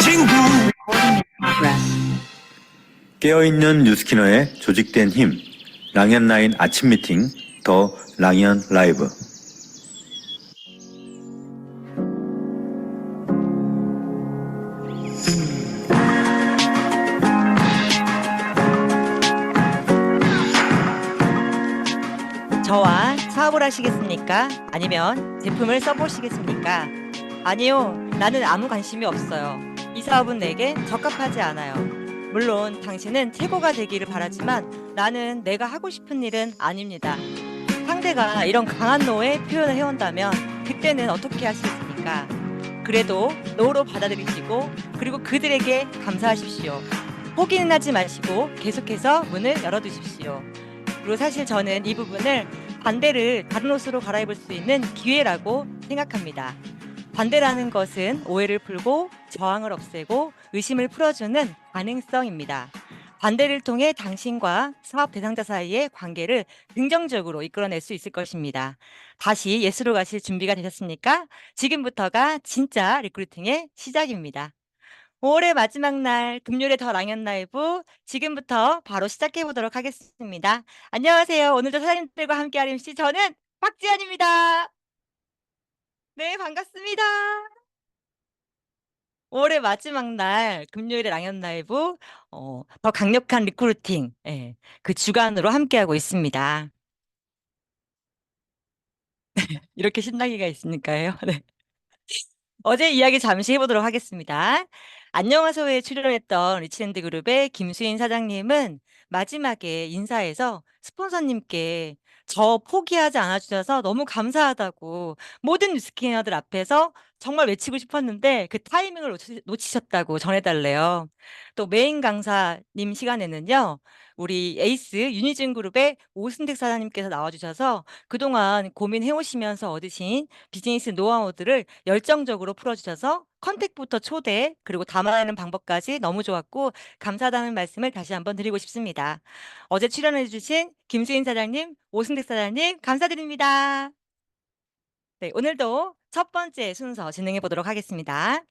Recording in progress. 깨어있는 뉴스키너의 조직된 힘, 랑연라인 아침 미팅, 더 랑연 라이브. 저와 사업을 하시겠습니까? 아니면 제품을 써보시겠습니까? 아니요, 나는 아무 관심이 없어요. 이 사업은 내게 적합하지 않아요. 물론 당신은 최고가 되기를 바라지만 나는 내가 하고 싶은 일은 아닙니다. 상대가 이런 강한 노의 표현을 해온다면 그때는 어떻게 하시겠습니까? 그래도 노로 받아들이시고 그리고 그들에게 감사하십시오. 포기는 하지 마시고 계속해서 문을 열어두십시오. 그리고 사실 저는 이 부분을 반대를 다른 옷으로 갈아입을 수 있는 기회라고 생각합니다. 반대라는 것은 오해를 풀고 저항을 없애고 의심을 풀어주는 가능성입니다. 반대를 통해 당신과 사업 대상자 사이의 관계를 긍정적으로 이끌어낼 수 있을 것입니다. 다시 예스로 가실 준비가 되셨습니까? 지금부터가 진짜 리크루팅의 시작입니다. 5월의 마지막 날 금요일의 더 랑연 라이브 지금부터 바로 시작해 보도록 하겠습니다. 안녕하세요. 오늘도 사장님들과 함께할 MC 저는 박지연입니다. 네, 반갑습니다. 5월의 마지막 날 금요일의 랑연 라이브 더 강력한 리크루팅 그 주간으로 함께하고 있습니다. 이렇게 신나기가 있으니까요. 네. 어제 이야기 잠시 해보도록 하겠습니다. 안녕하세요에 출연했던 리치랜드 그룹의 김수인 사장님은 마지막에 인사에서 스폰서님께 저 포기하지 않아주셔서 너무 감사하다고 모든 뉴스캐너들 앞에서 정말 외치고 싶었는데 그 타이밍을 놓치셨다고 전해달래요. 또 메인 강사님 시간에는요, 우리 에이스 유니즌 그룹의 오승택 사장님께서 나와주셔서 그동안 고민해 오시면서 얻으신 비즈니스 노하우들을 열정적으로 풀어주셔서 컨택부터 초대, 그리고 담아내는 방법까지 너무 좋았고 감사하다는 말씀을 다시 한번 드리고 싶습니다. 어제 출연해 주신 김수인 사장님, 오승택 사장님 감사드립니다. 네, 오늘도 첫 번째 순서 진행해 보도록 하겠습니다.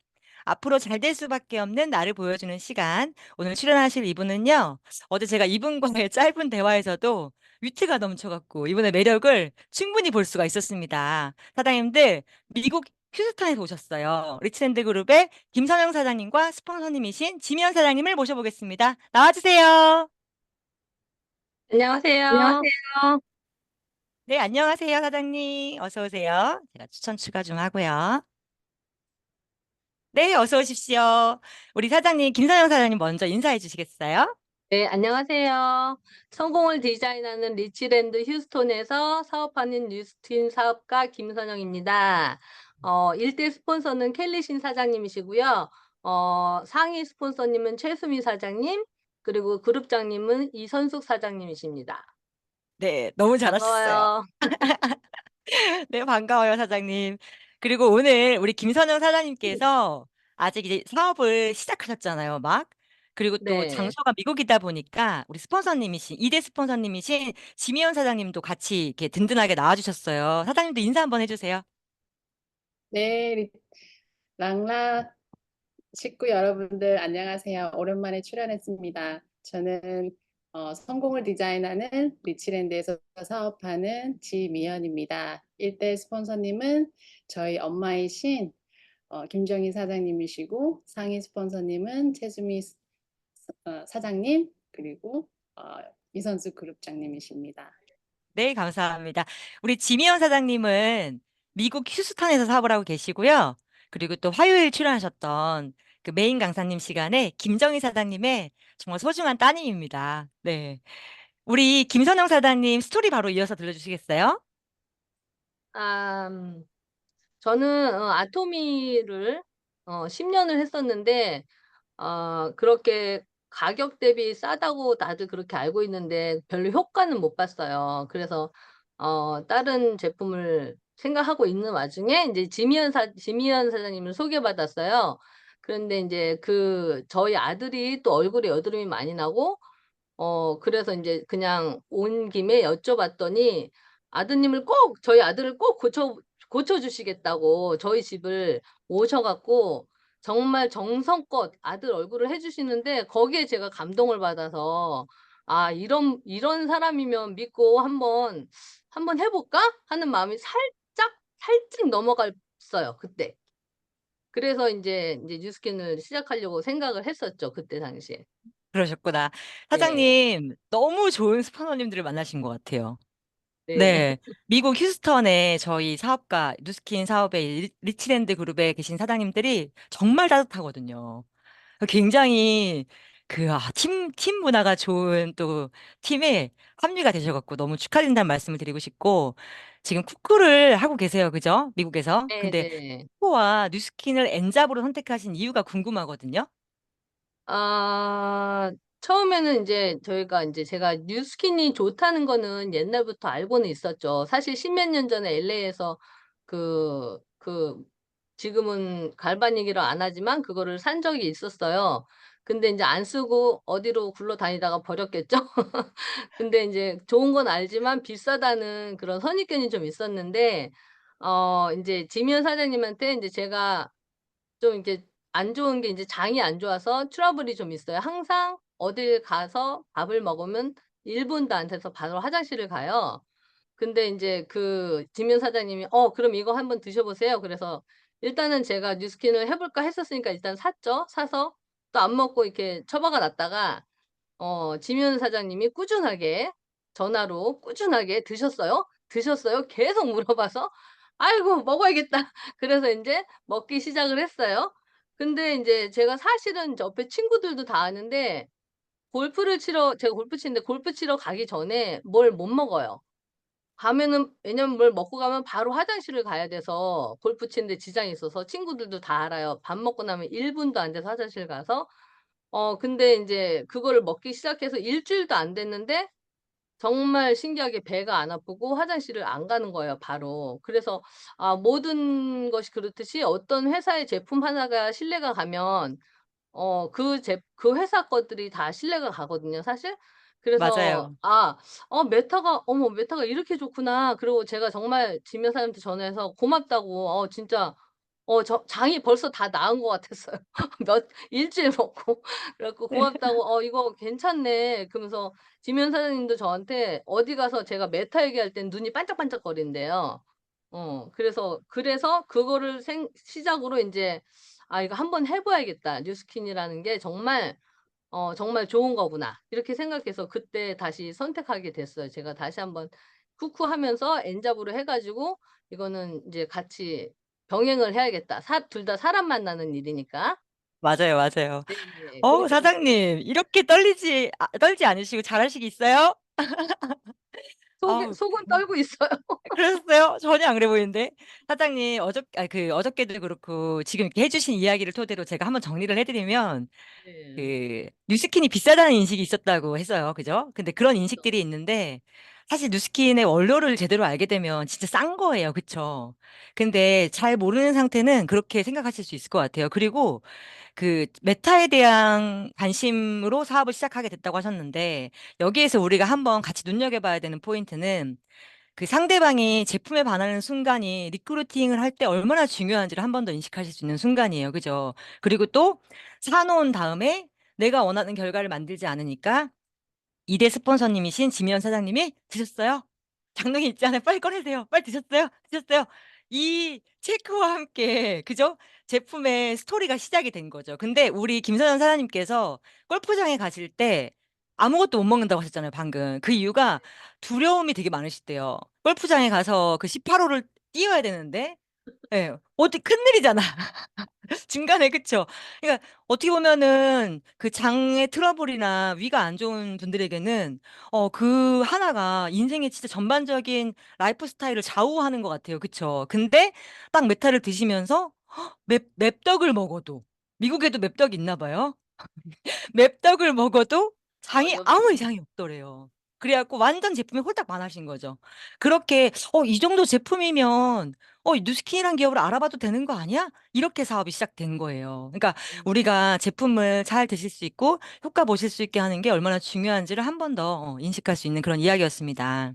앞으로 잘 될 수밖에 없는 나를 보여주는 시간. 오늘 출연하실 이분은요, 어제 제가 이분과의 짧은 대화에서도 위트가 넘쳐갖고 이분의 매력을 충분히 볼 수가 있었습니다. 사장님들, 미국 휴스턴에서 오셨어요. 리치랜드 그룹의 김선영 사장님과 스폰서님이신 지미연 사장님을 모셔보겠습니다. 나와주세요. 안녕하세요. 네, 안녕하세요, 사장님. 어서 오세요. 제가 추천 추가 좀 하고요. 네, 어서 오십시오. 우리 사장님, 김선영 사장님 먼저 인사해 주시겠어요? 네, 안녕하세요. 성공을 디자인하는 리치랜드 휴스톤에서 사업하는 뉴스틴 사업가 김선영입니다. 1대 스폰서는 켈리신 사장님이시고요. 상위 스폰서님은 최수미 사장님, 그리고 그룹장님은 이선숙 사장님이십니다. 네, 너무 잘하셨어요. 반가워요. 네, 반가워요, 사장님. 그리고 오늘 우리 김선영 사장님께서 아직 이제 사업을 시작하셨잖아요, 막. 그리고 또 네. 장소가 미국이다 보니까 우리 스폰서님이신, 2대 스폰서님이신 지미연 사장님도 같이 이렇게 든든하게 나와주셨어요. 사장님도 인사 한번 해주세요. 네, 랑라 식구 여러분들 안녕하세요. 오랜만에 출연했습니다. 저는 성공을 디자인하는 리치랜드에서 사업하는 지미연입니다. 1대 스폰서님은 저희 엄마이신 김정희 사장님이시고 상위 스폰서님은 최수미 사장님 그리고 이선수 그룹장님이십니다. 네, 감사합니다. 우리 지미연 사장님은 미국 휴스턴에서 사업을 하고 계시고요. 그리고 또 화요일 출연하셨던 그 메인 강사님 시간에 김정희 사장님의 정말 소중한 따님입니다. 네. 우리 김선영 사장님 스토리 바로 이어서 들려주시겠어요? 아, 저는 아토미를 10년을 했었는데 그렇게 가격 대비 싸다고 다들 그렇게 알고 있는데 별로 효과는 못 봤어요. 그래서 다른 제품을 생각하고 있는 와중에 이제 지미연 사장님을 소개받았어요. 그런데 이제 저희 아들이 또 얼굴에 여드름이 많이 나고 그래서 이제 그냥 온 김에 여쭤봤더니 저희 아들을 꼭 고쳐 주시겠다고 저희 집을 오셔 갖고 정말 정성껏 아들 얼굴을 해 주시는데 거기에 제가 감동을 받아서 '아 이런 사람이면 믿고 한번 해 볼까?' 하는 마음이 살짝 넘어갔어요 그때. 그래서 인제 뉴스킨을 시작하려고 생각을 했었죠 그때 당시에. 그러셨구나. 네. 사장님 너무 좋은 스포너님들을 만나신 것 같아요. 네. 네. 미국 휴스턴에 저희 사업가 뉴스킨 사업의 리치랜드 그룹에 계신 사장님들이 정말 따뜻하거든요. 굉장히 팀 문화가 좋은 또 팀에 합류가 되셔 갖고 너무 축하드린다는 말씀을 드리고 싶고 지금 쿠쿠를 하고 계세요. 그죠? 미국에서. 근데 네네. 쿠쿠와 뉴스킨을 엔잡으로 선택하신 이유가 궁금하거든요. 아 처음에는 인제 저희가 인제 제가 뉴스킨이 좋다는 거는 옛날부터 알고는 있었죠. 사실 십몇 년 전에 LA에서 그 지금은 갈바닉이라 안 하지만 그거를 산 적이 있었어요. 근데 인제 안 쓰고 어디로 굴러다니다가 버렸겠죠? 근데 인제 좋은 건 알지만 비싸다는 그런 선입견이 좀 있었는데 인제 지미현 사장님한테 인제 제가 좀 이렇게 안 좋은 게 인제 장이 안 좋아서 트러블이 좀 있어요. 항상 어딜 가서 밥을 먹으면 1 분도 안 돼서 바로 화장실을 가요. 근데 인제 그 지면 사장님이 그럼 이거 한번 드셔 보세요." 그래서 일단은 제가 뉴스킨을 해 볼까 했었으니까 일단 샀죠. 사서 또 안 먹고 이렇게 처박아 놨다가 지면 사장님이 꾸준하게 전화로 꾸준하게 "드셨어요? 드셨어요?" 계속 물어봐서 "아이고 먹어야겠다." 그래서 인제 먹기 시작을 했어요. 근데 인제 제가 사실은 옆에 친구들도 다 아는데 제가 골프 치는데 골프 치러 가기 전에 뭘 못 먹어요. 가면은 왜냐면 뭘 먹고 가면 바로 화장실을 가야 돼서 골프 치는데 지장이 있어서 친구들도 다 알아요. 밥 먹고 나면 1 분도 안 돼서 화장실 가서 근데 인제 그거를 먹기 시작해서 1 주일도 안 됐는데 정말 신기하게 배가 안 아프고 화장실을 안 가는 거예요 바로. 그래서 모든 것이 그렇듯이 어떤 회사의 제품 하나가 신뢰가 가면 그 회사 것들이 다 신뢰가 가거든요 사실. 그래서 맞아요. 메타가 이렇게 좋구나. 그리고 제가 정말 지면 사장님한테 전화해서 고맙다고 진짜 장이 벌써 다 나은 것 같았어요. 일주일 먹고. 그래 갖고 고맙다고 이거 괜찮네." 그러면서 지면 사장님도 저한테 어디 가서 제가 메타 얘기할 땐 눈이 반짝반짝거린대요. 그래서 그거를 시작으로 인제 '아 이거 한번 해 봐야겠다. 뉴스킨이라는 게 정말 좋은 거구나.' 이렇게 생각해서 그때 다시 선택하게 됐어요. 제가 다시 한번 쿠쿠 하면서 엔잡으로 해 가지고 '이거는 인제 같이 병행을 해야겠다.' 둘 다 사람 만나는 일이니까. 맞아요, 맞아요. 네네. 그렇게 해서 사장님 이렇게 떨지 않으시고 잘하시겠어요? 아우 속은 떨고 있어요. 그러셨어요? 전혀 안 그래 보이는데. 사장님 어저께도 그렇고 지금 이렇게 해 주신 이야기를 토대로 제가 한번 정리를 해 드리면 네. 뉴스킨이 비싸다는 인식이 있었다고 했어요. 그죠? 근데 그런 인식들이 있는데 사실 뉴스킨의 원료를 제대로 알게 되면 진짜 싼 거예요. 그쵸? 근데 잘 모르는 상태는 그렇게 생각하실 수 있을 것 같아요. 그리고 메타에 대한 관심으로 사업을 시작하게 됐다고 하셨는데 여기에서 우리가 한번 같이 눈여겨봐야 되는 포인트는 상대방이 제품에 반하는 순간이 리크루팅을 할 때 얼마나 중요한지를 한 번 더 인식하실 수 있는 순간이에요. 그죠? 그리고 또 사 놓은 다음에 내가 원하는 결과를 만들지 않으니까 2대 스폰서님이신 지미연 사장님이 "드셨어요? 장롱에 있지 않아요? 빨리 꺼내세요. 빨리 드셨어요? 드셨어요?" 이 체크와 함께 그죠? 제품의 스토리가 시작이 된 거죠. 근데 우리 김선현 사장님께서 골프장에 가실 때 아무것도 못 먹는다고 하셨잖아요 방금. 그 이유가 두려움이 되게 많으시대요. 골프장에 가서 그 18 홀을 뛰어야 되는데 예 큰일이잖아. 중간에 그쵸? 그러니까 어떻게 보면은 장의 트러블이나 위가 안 좋은 분들에게는 그 하나가 인생의 진짜 전반적인 라이프 스타일을 좌우하는 것 같아요. 그쵸? 근데 딱 메타를 드시면서 맵떡을 먹어도 미국에도 맵떡이 있나 봐요. 맵떡을 먹어도 장이 아무 여기는 이상이 없더래요. 그래 갖고 완전 제품에 홀딱 반하신 거죠. 그렇게 '이 정도 제품이면 뉴스킨이란 기업을 알아봐도 되는 거 아니야?' 이렇게 사업이 시작된 거예요. 그러니까 음. 우리가 제품을 잘 드실 수 있고 효과 보실 수 있게 하는 게 얼마나 중요한지를 한 번 더 인식할 수 있는 그런 이야기였습니다.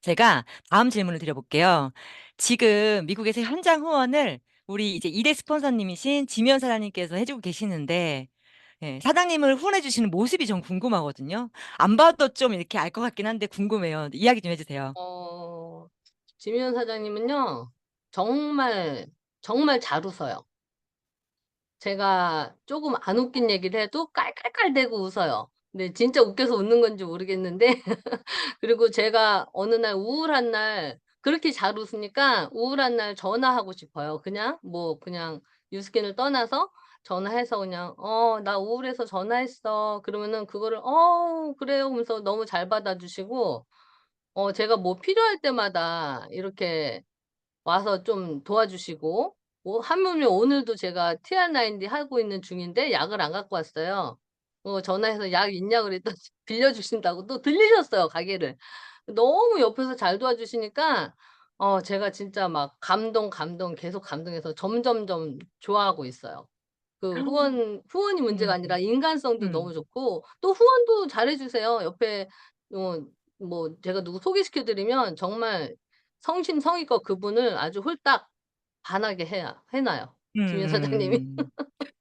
제가 다음 질문을 드려 볼게요. 지금 미국에서 현장 후원을 우리 이제 2대 스폰서님이신 지미연 사장님께서 해주고 계시는데, 예, 사장님을 후원해 주시는 모습이 전 궁금하거든요. 안 봐도 좀 이렇게 알 것 같긴 한데 궁금해요. 이야기 좀 해주세요. 지미연 사장님은요, 정말, 정말 잘 웃어요. 제가 조금 안 웃긴 얘기를 해도 깔깔깔대고 웃어요. 근데 진짜 웃겨서 웃는 건지 모르겠는데, 그리고 제가 어느 날 우울한 날, 그렇게 잘 웃으니까 우울한 날 전화하고 싶어요. 그냥 뉴스킨을 떠나서 전화해서 그냥, 나 우울해서 전화했어. 그러면은 그거를, 그래요. 하면서 너무 잘 받아주시고, 제가 뭐 필요할 때마다 이렇게 와서 좀 도와주시고, 뭐 하물며 오늘도 제가 TR9D 하고 있는 중인데 약을 안 갖고 왔어요. 전화해서 "약 있냐?" 그랬더니 빌려주신다고 또 들리셨어요, 가게를. 너무 옆에서 잘 도와주시니까 제가 진짜 막 감동 계속 감동해서 점점점 좋아하고 있어요. 후원이 문제가 음, 아니라 인간성도 음, 너무 좋고 또 후원도 잘해 주세요. 옆에 어 뭐 제가 누구 소개시켜 드리면 정말 성심성의껏 그분을 아주 홀딱 반하게 해 놔요, 김현 사장님이. 음.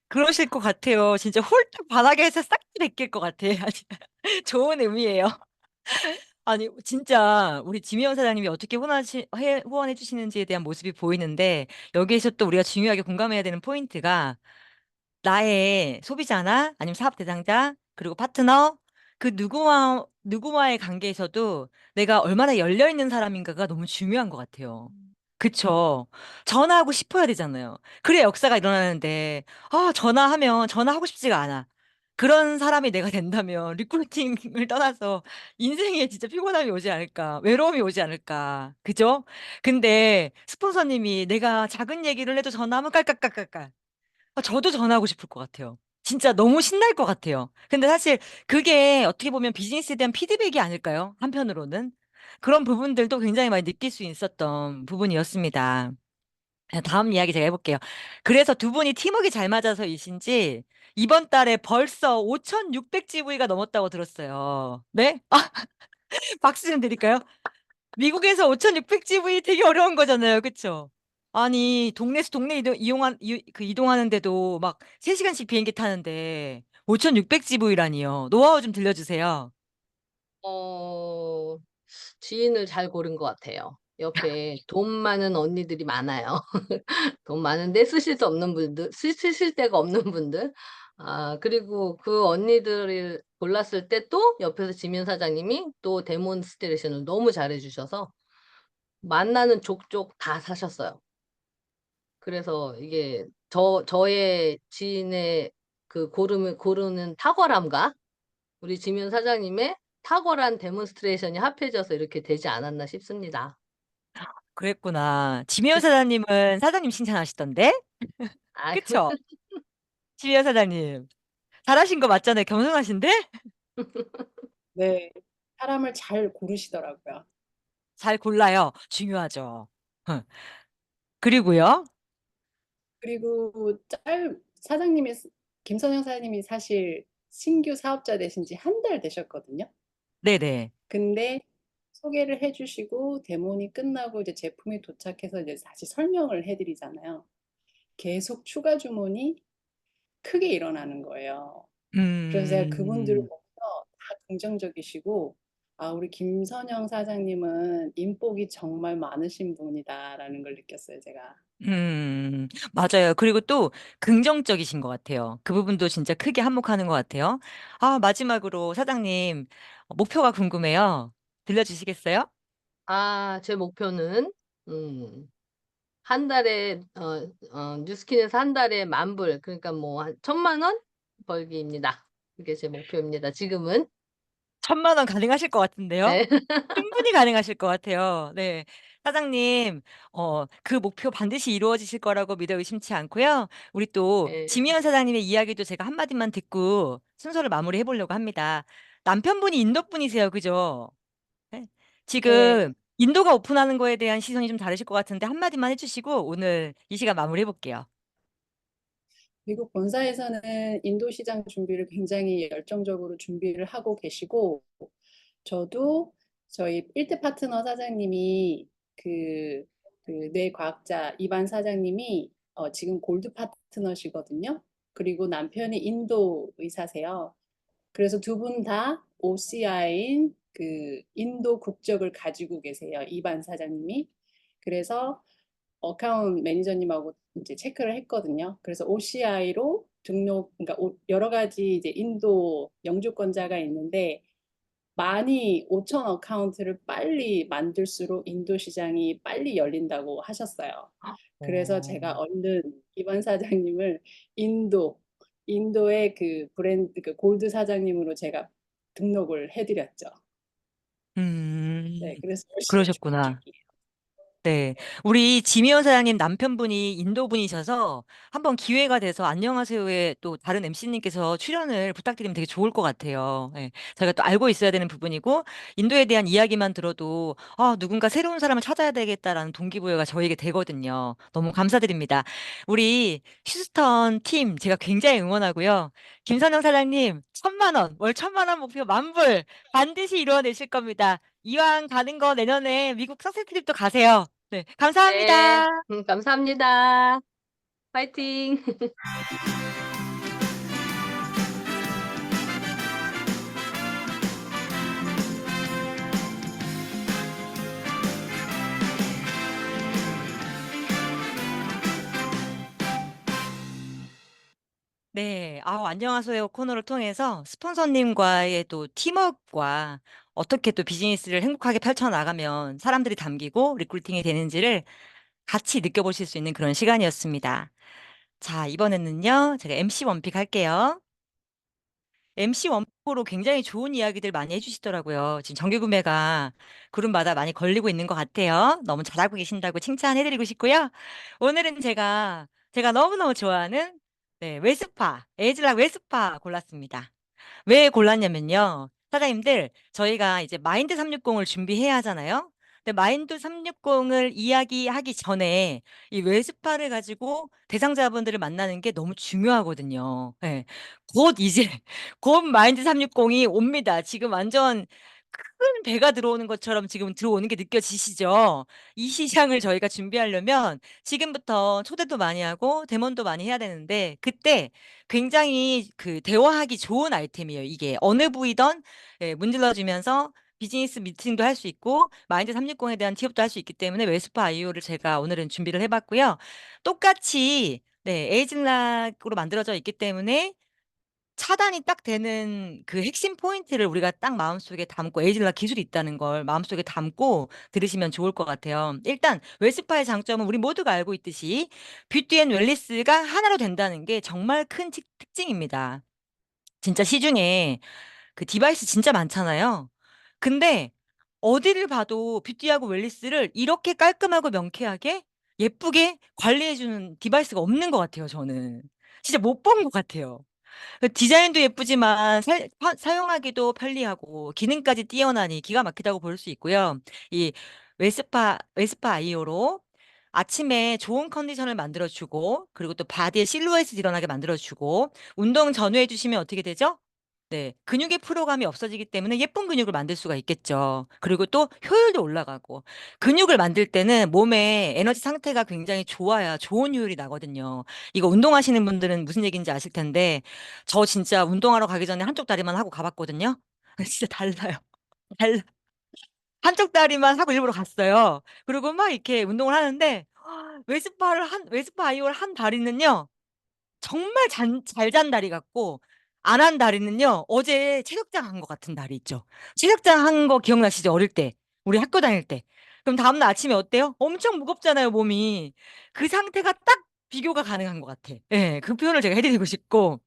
그러실 것 같아요. 진짜 홀딱 반하게 해서 싹 베낄 것 같아. 아주 좋은 의미예요. 아니, 진짜 우리 지미연 사장님이 어떻게 후원해 주시는지에 대한 모습이 보이는데, 여기에서 또 우리가 중요하게 공감해야 되는 포인트가 나의 소비자나 아니면 사업 대상자 그리고 파트너 그 누구와의 관계에서도 내가 얼마나 열려 있는 사람인가가 너무 중요한 것 같아요. 그쵸? 전화하고 싶어야 되잖아요. 그래야 역사가 일어나는데 전화하면 전화하고 싶지가 않아. 그런 사람이 내가 된다면 리크루팅을 떠나서 인생에 진짜 피곤함이 오지 않을까, 외로움이 오지 않을까, 그죠? 근데 스폰서님이 내가 작은 얘기를 해도 전화하면 깔깔깔깔깔. 저도 전화하고 싶을 것 같아요. 진짜 너무 신날 것 같아요. 근데 사실 그게 어떻게 보면 비즈니스에 대한 피드백이 아닐까요? 한편으로는. 그런 부분들도 굉장히 많이 느낄 수 있었던 부분이었습니다. 다음 이야기 제가 해볼게요. 그래서 두 분이 팀워크가 잘 맞아서이신지 이번 달에 벌써 5,600GV가 넘었다고 들었어요. 네? 박수 좀 드릴까요? 미국에서 5,600GV 되게 어려운 거잖아요. 그쵸? 아니, 동네에서 동네 이동하는데도 막 3시간씩 비행기 타는데 5,600GV라니요. 노하우 좀 들려주세요. 어 지인을 잘 고른 것 같아요. 옆에 돈 많은 언니들이 많아요. 돈 많은데 쓰실 데가 없는 분들. 그리고 그 언니들을 골랐을 때 또 옆에서 지민 사장님이 또 데몬스트레이션을 너무 잘해 주셔서 만나는 족족 다 사셨어요. 그래서 이게 저의 지인의 그 고르는 탁월함과 우리 지민 사장님의 탁월한 데몬스트레이션이 합해져서 이렇게 되지 않았나 싶습니다. 그랬구나. 지미연 사장님은 사장님 칭찬하시던데? 아 그쵸? 지미연 사장님. 잘하신 거 맞잖아요. 겸손하신데? 네, 사람을 잘 고르시더라고요. 잘 골라요. 중요하죠. 응. 그리고요. 그리고 사장님이, 김선영 사장님이 사실 신규 사업자 되신 지 한 달 되셨거든요. 네네. 근데 소개를 해주시고 데모니 끝나고 이제 제품이 도착해서 이제 다시 설명을 해드리잖아요. 계속 추가 주문이 크게 일어나는 거예요. 그래서 제가 그분들을 음. 보면서 다 긍정적이시고, 우리 김선영 사장님은 인복이 정말 많으신 분이다라는 걸 느꼈어요, 제가. 맞아요. 그리고 또 긍정적이신 것 같아요. 그 부분도 진짜 크게 한몫하는 것 같아요. 마지막으로 사장님, 목표가 궁금해요. 들려주시겠어요? 제 목표는 음 한 달에 뉴스킨에서 한 달에 10,000불, 그러니까 뭐 한 1,000,000원 벌기입니다. 그게 제 목표입니다, 지금은. 1,000만 원 가능하실 것 같은데요? 네. 충분히 가능하실 것 같아요. 네. 사장님, 그 목표 반드시 이루어지실 거라고 믿어 의심치 않고요. 우리 또 예. 지미연 사장님의 이야기도 제가 한마디만 듣고 순서를 마무리해 보려고 합니다. 남편분이 인도 분이세요. 그죠? 네. 네. 지금 인도가 오픈하는 거에 대한 시선이 좀 다르실 것 같은데 한마디만 해주시고 오늘 이 시간 마무리해 볼게요. 미국 본사에서는 인도 시장 준비를 굉장히 열정적으로 준비를 하고 계시고, 저도 저희 1대 파트너 사장님이 그 뇌과학자 이반 사장님이 지금 골드 파트너시거든요. 그리고 남편이 인도 의사세요. 그래서 두 분 다 OCI인 그 인도 국적을 가지고 계세요. 이반 사장님이. 그래서 어카운트 매니저님하고 이제 체크를 했거든요. 그래서 OCI로 등록, 그러니까 여러 가지 이제 인도 영주권자가 있는데 많이 5천 어카운트를 빨리 만들수록 인도 시장이 빨리 열린다고 하셨어요. 그래서 제가 얼른 이반 사장님을 인도, 인도의 그 브랜드, 그 골드 사장님으로 제가 등록을 해드렸죠. 네, 그래서 열심히 준비 그러셨구나. 중이에요. 네. 우리 지미연 사장님 남편분이 인도 분이셔서 한번 기회가 돼서 안녕하세요에 또 다른 MC님께서 출연을 부탁드리면 되게 좋을 것 같아요. 예. 저희가 또 알고 있어야 되는 부분이고, 인도에 대한 이야기만 들어도, 아, 누군가 새로운 사람을 찾아야 되겠다라는 동기부여가 저에게 되거든요. 너무 감사드립니다. 우리 휴스턴 팀 제가 굉장히 응원하고요. 김선영 사장님, 1,000만 원, 월 1,000만 원 목표 만불 반드시 이루어내실 겁니다. 이왕 가는 거 내년에 미국 석스 트립도 가세요. 네, 네, 감사합니다. 감사합니다. 파이팅! 네, 안녕하세요 코너를 통해서 스폰서님과의 또 팀워크와 어떻게 또 비즈니스를 행복하게 펼쳐나가면 사람들이 담기고 리크루팅이 되는지를 같이 느껴보실 수 있는 그런 시간이었습니다. 자, 이번에는요, 제가 MC 원픽 할게요. MC 원픽으로 굉장히 좋은 이야기들 많이 해주시더라고요. 지금 정기 구매가 그룹마다 많이 걸리고 있는 것 같아요. 너무 잘하고 계신다고 칭찬해드리고 싶고요. 오늘은 제가 너무너무 좋아하는 네, 웨스파, 에이즐락 웨스파 골랐습니다. 왜 골랐냐면요. 사장님들, 저희가 이제 마인드 360을 준비해야 하잖아요. 근데 마인드 360을 이야기하기 전에 이 웨스파를 가지고 대상자분들을 만나는 게 너무 중요하거든요. 예. 곧 이제, 곧 마인드 360이 옵니다. 지금 완전 큰 배가 들어오는 것처럼 지금 들어오는 게 느껴지시죠? 이 시장을 저희가 준비하려면 지금부터 초대도 많이 하고 데모도 많이 해야 되는데 그때 굉장히 그 대화하기 좋은 아이템이에요. 이게 어느 부위든 예, 문질러주면서 비즈니스 미팅도 할 수 있고 마인드 360에 대한 티업도 할 수 있기 때문에 웨스파 IO를 제가 오늘은 준비를 해봤고요. 똑같이 네, 에이징락으로 만들어져 있기 때문에 차단이 딱 되는 그 핵심 포인트를 우리가 딱 마음속에 담고 에이징락 기술이 있다는 걸 마음속에 담고 들으시면 좋을 것 같아요. 일단 웨스파의 장점은 우리 모두가 알고 있듯이 뷰티 앤 웰리스가 하나로 된다는 게 정말 큰 특징입니다. 진짜 시중에 그 디바이스 진짜 많잖아요. 근데 어디를 봐도 뷰티하고 웰리스를 이렇게 깔끔하고 명쾌하게 예쁘게 관리해주는 디바이스가 없는 것 같아요, 저는. 진짜 못 본 것 같아요. 그 디자인도 예쁘지만 사용하기도 편리하고 기능까지 뛰어나니 기가 막히다고 볼 수 있고요. 이 웨스파 아이오로 아침에 좋은 컨디션을 만들어주고 그리고 또 바디의 실루엣이 드러나게 만들어주고 운동 전후에 해주시면 어떻게 되죠? 네, 근육의 피로감이 없어지기 때문에 예쁜 근육을 만들 수가 있겠죠. 그리고 또 효율도 올라가고 근육을 만들 때는 몸의 에너지 상태가 굉장히 좋아야 좋은 효율이 나거든요. 이거 운동하시는 분들은 무슨 얘기인지 아실 텐데 저 진짜 운동하러 가기 전에 한쪽 다리만 하고 가봤거든요. 진짜 달라요. 달라. 한쪽 다리만 하고 일부러 갔어요. 그리고 막 이렇게 운동을 하는데 웨스파 아이올 한 다리는요. 정말 잘 잔 다리 같고 안 한 다리는요. 어제 체력장 한 것 같은 다리 있죠. 체력장 한 거 기억나시죠? 어릴 때. 우리 학교 다닐 때. 그럼 다음날 아침에 어때요? 엄청 무겁잖아요, 몸이. 그 상태가 딱 비교가 가능한 것 같아. 예, 그 표현을 제가 해드리고 싶고.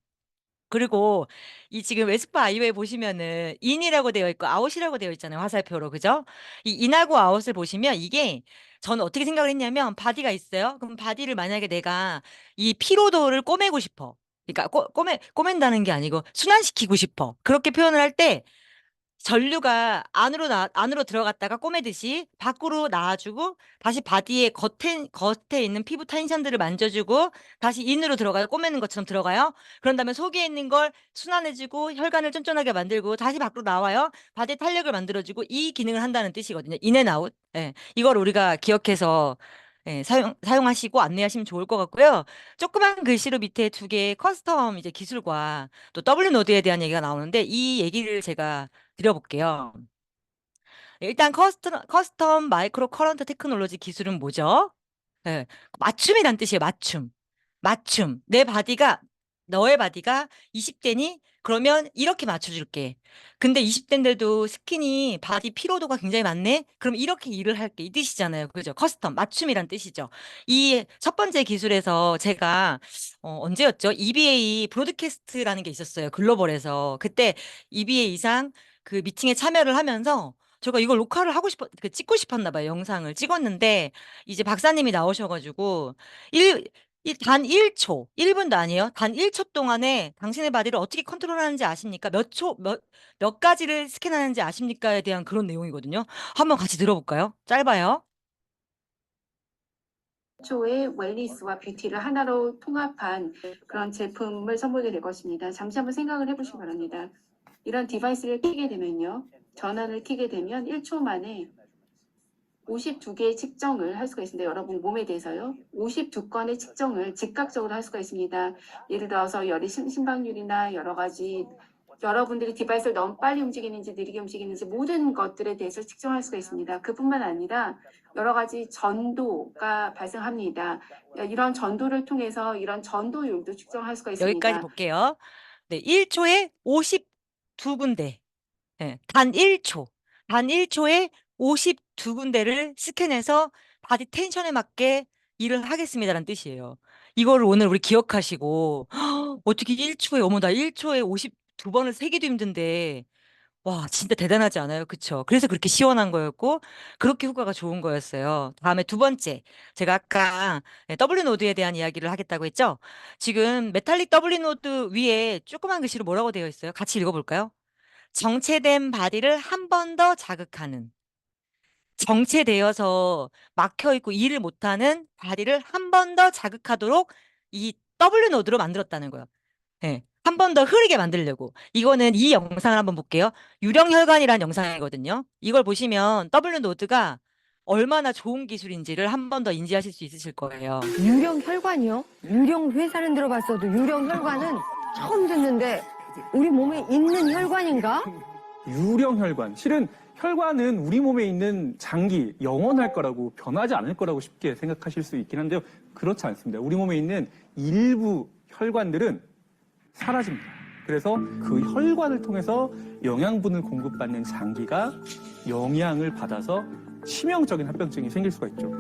그리고 이 지금 웨스파 아이웨이 보시면은 인이라고 되어 있고 아웃이라고 되어 있잖아요. 화살표로. 그죠? 이 인하고 아웃을 보시면 이게 저는 어떻게 생각을 했냐면 바디가 있어요. 그럼 바디를 만약에 내가 이 피로도를 꼬매고 싶어. 그러니까 꼬맨다는 게 아니고 순환시키고 싶어. 그렇게 표현을 할 때 전류가 안으로 들어갔다가 꼬매듯이 밖으로 나와주고 다시 바디의 겉에 있는 피부 텐션들을 만져주고 다시 인으로 들어가요. 꼬매는 것처럼 들어가요. 그런 다음에 속에 있는 걸 순환해주고 혈관을 쫀쫀하게 만들고 다시 밖으로 나와요. 바디에 탄력을 만들어주고 이 기능을 한다는 뜻이거든요. 인앤아웃. 예. 이걸 우리가 기억해서 예, 사용하시고 안내하시면 좋을 것 같고요. 조그만 글씨로 밑에 두 개의 커스텀 이제 기술과 또 W 노드에 대한 얘기가 나오는데 이 얘기를 제가 드려볼게요. 일단 커스텀 마이크로 커런트 테크놀로지 기술은 뭐죠? 예, 맞춤이란 뜻이에요. 맞춤. 맞춤. 너의 바디가 20대니? 그러면 이렇게 맞춰줄게. 근데 20대인데도 스키니 바디 피로도가 굉장히 많네? 그럼 이렇게 일을 할게. 이 뜻이잖아요. 그죠? 커스텀. 맞춤이란 뜻이죠. 이 첫 번째 기술에서 제가, 언제였죠? EBA 브로드캐스트라는 게 있었어요. 글로벌에서. 그때 EBA 이상 그 미팅에 참여를 하면서 제가 이걸 녹화를 찍고 싶었나 봐요. 영상을 찍었는데, 이제 박사님이 나오셔가지고, 단 1초, 1분도 아니에요. 단 1초 동안에 당신의 바디를 어떻게 컨트롤하는지 아십니까? 몇 가지를 스캔하는지 아십니까?에 대한 그런 내용이거든요. 한번 같이 들어볼까요? 짧아요. 초의 웰니스와 뷰티를 하나로 통합한 그런 제품을 선보이게 될 것입니다. 잠시 한번 생각을 해보시기 바랍니다. 이런 디바이스를 켜게 되면요. 전원을 켜게 되면 1초 만에 52개의 측정을 할 수가 있습니다. 여러분 몸에 대해서요. 52건의 측정을 즉각적으로 할 수가 있습니다. 예를 들어서 열이 심박률이나 여러 가지 여러분들이 디바이스를 너무 빨리 움직이는지 느리게 움직이는지 모든 것들에 대해서 측정할 수가 있습니다. 그뿐만 아니라 여러 가지 전도가 발생합니다. 이런 전도를 통해서 이런 전도율도 측정할 수가 있습니다. 여기까지 볼게요. 네, 1초에 52군데. 네, 단 1초. 단 1초에 52군데를 스캔해서 바디 텐션에 맞게 일을 하겠습니다라는 뜻이에요. 이거를 오늘 우리 기억하시고, 어떻게 1초에, 어머, 나 1초에 52번을 세기도 힘든데, 와, 진짜 대단하지 않아요? 그쵸? 그래서 그렇게 시원한 거였고, 그렇게 효과가 좋은 거였어요. 다음에 두 번째. 제가 아까 W 노드에 대한 이야기를 하겠다고 했죠? 지금 메탈릭 W 노드 위에 조그만 글씨로 뭐라고 되어 있어요? 같이 읽어볼까요? 정체된 바디를 한 번 더 자극하는. 정체되어서 막혀있고 일을 못하는 바디를 한 번 더 자극하도록 이 W 노드로 만들었다는 거예요. 네. 한 번 더 흐르게 만들려고. 이거는 이 영상을 한번 볼게요. 유령혈관이라는 영상이거든요. 이걸 보시면 W 노드가 얼마나 좋은 기술인지를 한 번 더 인지하실 수 있으실 거예요. 유령 혈관이요? 유령 회사는 들어봤어도 유령 혈관은 처음 듣는데 우리 몸에 있는 혈관인가? 유령혈관. 실은 혈관은 우리 몸에 있는 장기, 영원할 거라고 변하지 않을 거라고 쉽게 생각하실 수 있긴 한데요. 그렇지 않습니다. 우리 몸에 있는 일부 혈관들은 사라집니다. 그래서 그 혈관을 통해서 영양분을 공급받는 장기가 영향을 받아서 치명적인 합병증이 생길 수가 있죠.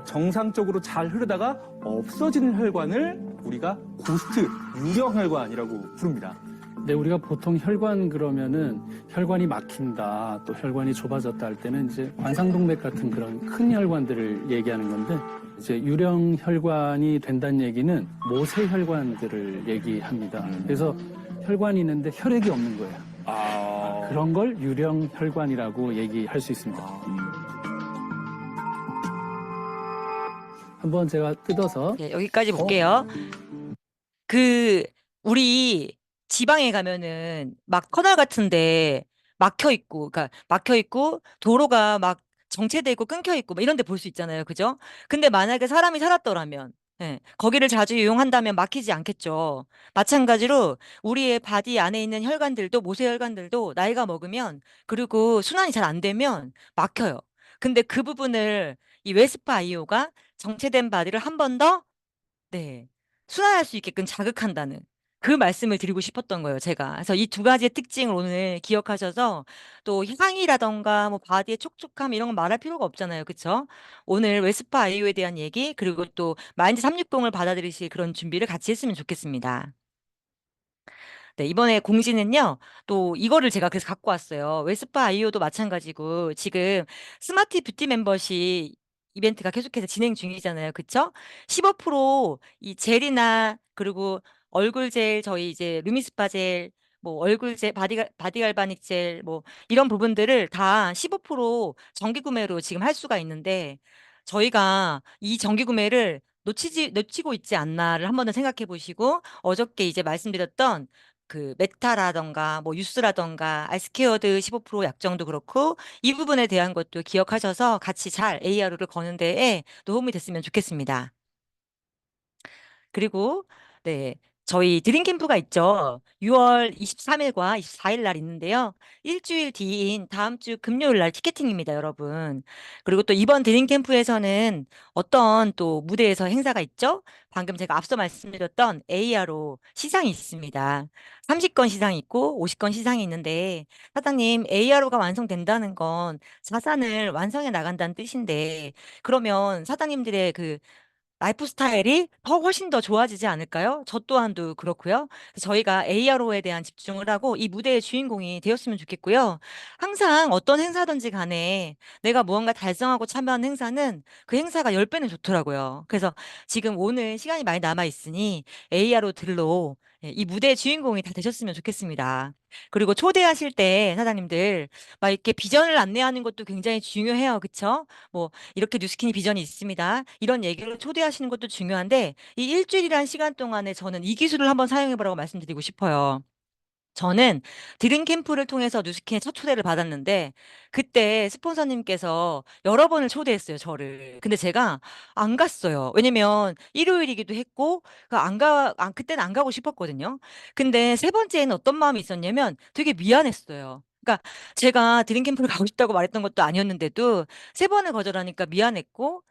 정상적으로 잘 흐르다가 없어지는 혈관을 우리가 고스트, 유령혈관이라고 부릅니다. 네, 우리가 보통 혈관 그러면은 혈관이 막힌다, 또 혈관이 좁아졌다 할 때는 이제 관상동맥 같은 그런 큰 혈관들을 얘기하는 건데, 이제 유령 혈관이 된다는 얘기는 모세 혈관들을 얘기합니다. 그래서 혈관이 있는데 혈액이 없는 거예요. 그런 걸 유령 혈관이라고 얘기할 수 있습니다. 한번 제가 뜯어서 네, 여기까지 볼게요. 우리 지방에 가면은 막 터널 같은데 막혀 있고 도로가 막 정체되고 끊겨 있고 막 이런 데 볼 수 있잖아요. 그죠? 근데 만약에 사람이 살았더라면, 예, 거기를 자주 이용한다면 막히지 않겠죠. 마찬가지로 우리의 바디 안에 있는 혈관들도, 모세혈관들도 나이가 먹으면, 그리고 순환이 잘 안 되면 막혀요. 근데 그 부분을 이 웨스파 아이오가 정체된 바디를 한 번 더, 네, 순환할 수 있게끔 자극한다는 그 말씀을 드리고 싶었던 거예요, 제가. 그래서 이 두 가지의 특징을 오늘 기억하셔서, 또 향이라던가 뭐 바디의 촉촉함 이런 건 말할 필요가 없잖아요. 그쵸? 오늘 웨스파 아이오에 대한 얘기, 그리고 또 마인드 360을 받아들이실 그런 준비를 같이 했으면 좋겠습니다. 네, 이번에 공지는요, 또 이거를 제가 그래서 갖고 왔어요. 웨스파 아이오도 마찬가지고, 지금 스마트 뷰티 멤버십 이벤트가 계속해서 진행 중이잖아요. 그쵸? 15%이 젤이나, 그리고 얼굴 젤, 저희 이제 루미스파 젤, 뭐 얼굴 젤, 바디 갈바닉 젤, 뭐 이런 부분들을 다 15% 정기 구매로 지금 할 수가 있는데, 저희가 이 정기 구매를 놓치고 있지 않나를 한 번 더 생각해 보시고, 어저께 이제 말씀드렸던 그 메타라던가 뭐 유스라던가 알스케어드 15% 약정도 그렇고 이 부분에 대한 것도 기억하셔서 같이 잘 ARO를 거는 데에 도움이 됐으면 좋겠습니다. 그리고 네. 저희 드림 캠프가 있죠. 6월 23일과 24일 날 있는데요. 일주일 뒤인 다음 주 금요일 날 티켓팅입니다, 여러분. 그리고 또 이번 드림 캠프에서는 어떤 또 무대에서 행사가 있죠? 방금 제가 앞서 말씀드렸던 ARO 시상이 있습니다. 30건 시상이 있고 50건 시상이 있는데 사장님 ARO가 완성된다는 건 자산을 완성해 나간다는 뜻인데 그러면 사장님들의 그 라이프 스타일이 훨씬 더 좋아지지 않을까요? 저 또한도 그렇고요. 그래서 저희가 ARO에 대한 집중을 하고 이 무대의 주인공이 되었으면 좋겠고요. 항상 어떤 행사든지 간에 내가 무언가 달성하고 참여한 행사는 그 행사가 10배는 좋더라고요. 그래서 지금 오늘 시간이 많이 남아 있으니 ARO들로 이 무대의 주인공이 다 되셨으면 좋겠습니다. 그리고 초대하실 때 사장님들 막 이렇게 비전을 안내하는 것도 굉장히 중요해요. 그쵸? 뭐 이렇게 뉴스킨이 비전이 있습니다. 이런 얘기를 초대하시는 것도 중요한데 이 일주일이라는 시간 동안에 저는 이 기술을 한번 사용해 보라고 말씀드리고 싶어요. 저는 드림 캠프를 통해서 뉴스킨에 첫 초대를 받았는데 그때 스폰서님께서 여러 번을 초대했어요, 저를. 근데 제가 안 갔어요. 왜냐면 일요일이기도 했고 그때는 안 가고 싶었거든요. 근데 세 번째에는 어떤 마음이 있었냐면 되게 미안했어요. 그러니까 제가 드림 캠프를 가고 싶다고 말했던 것도 아니었는데도 세 번을 거절하니까 미안했고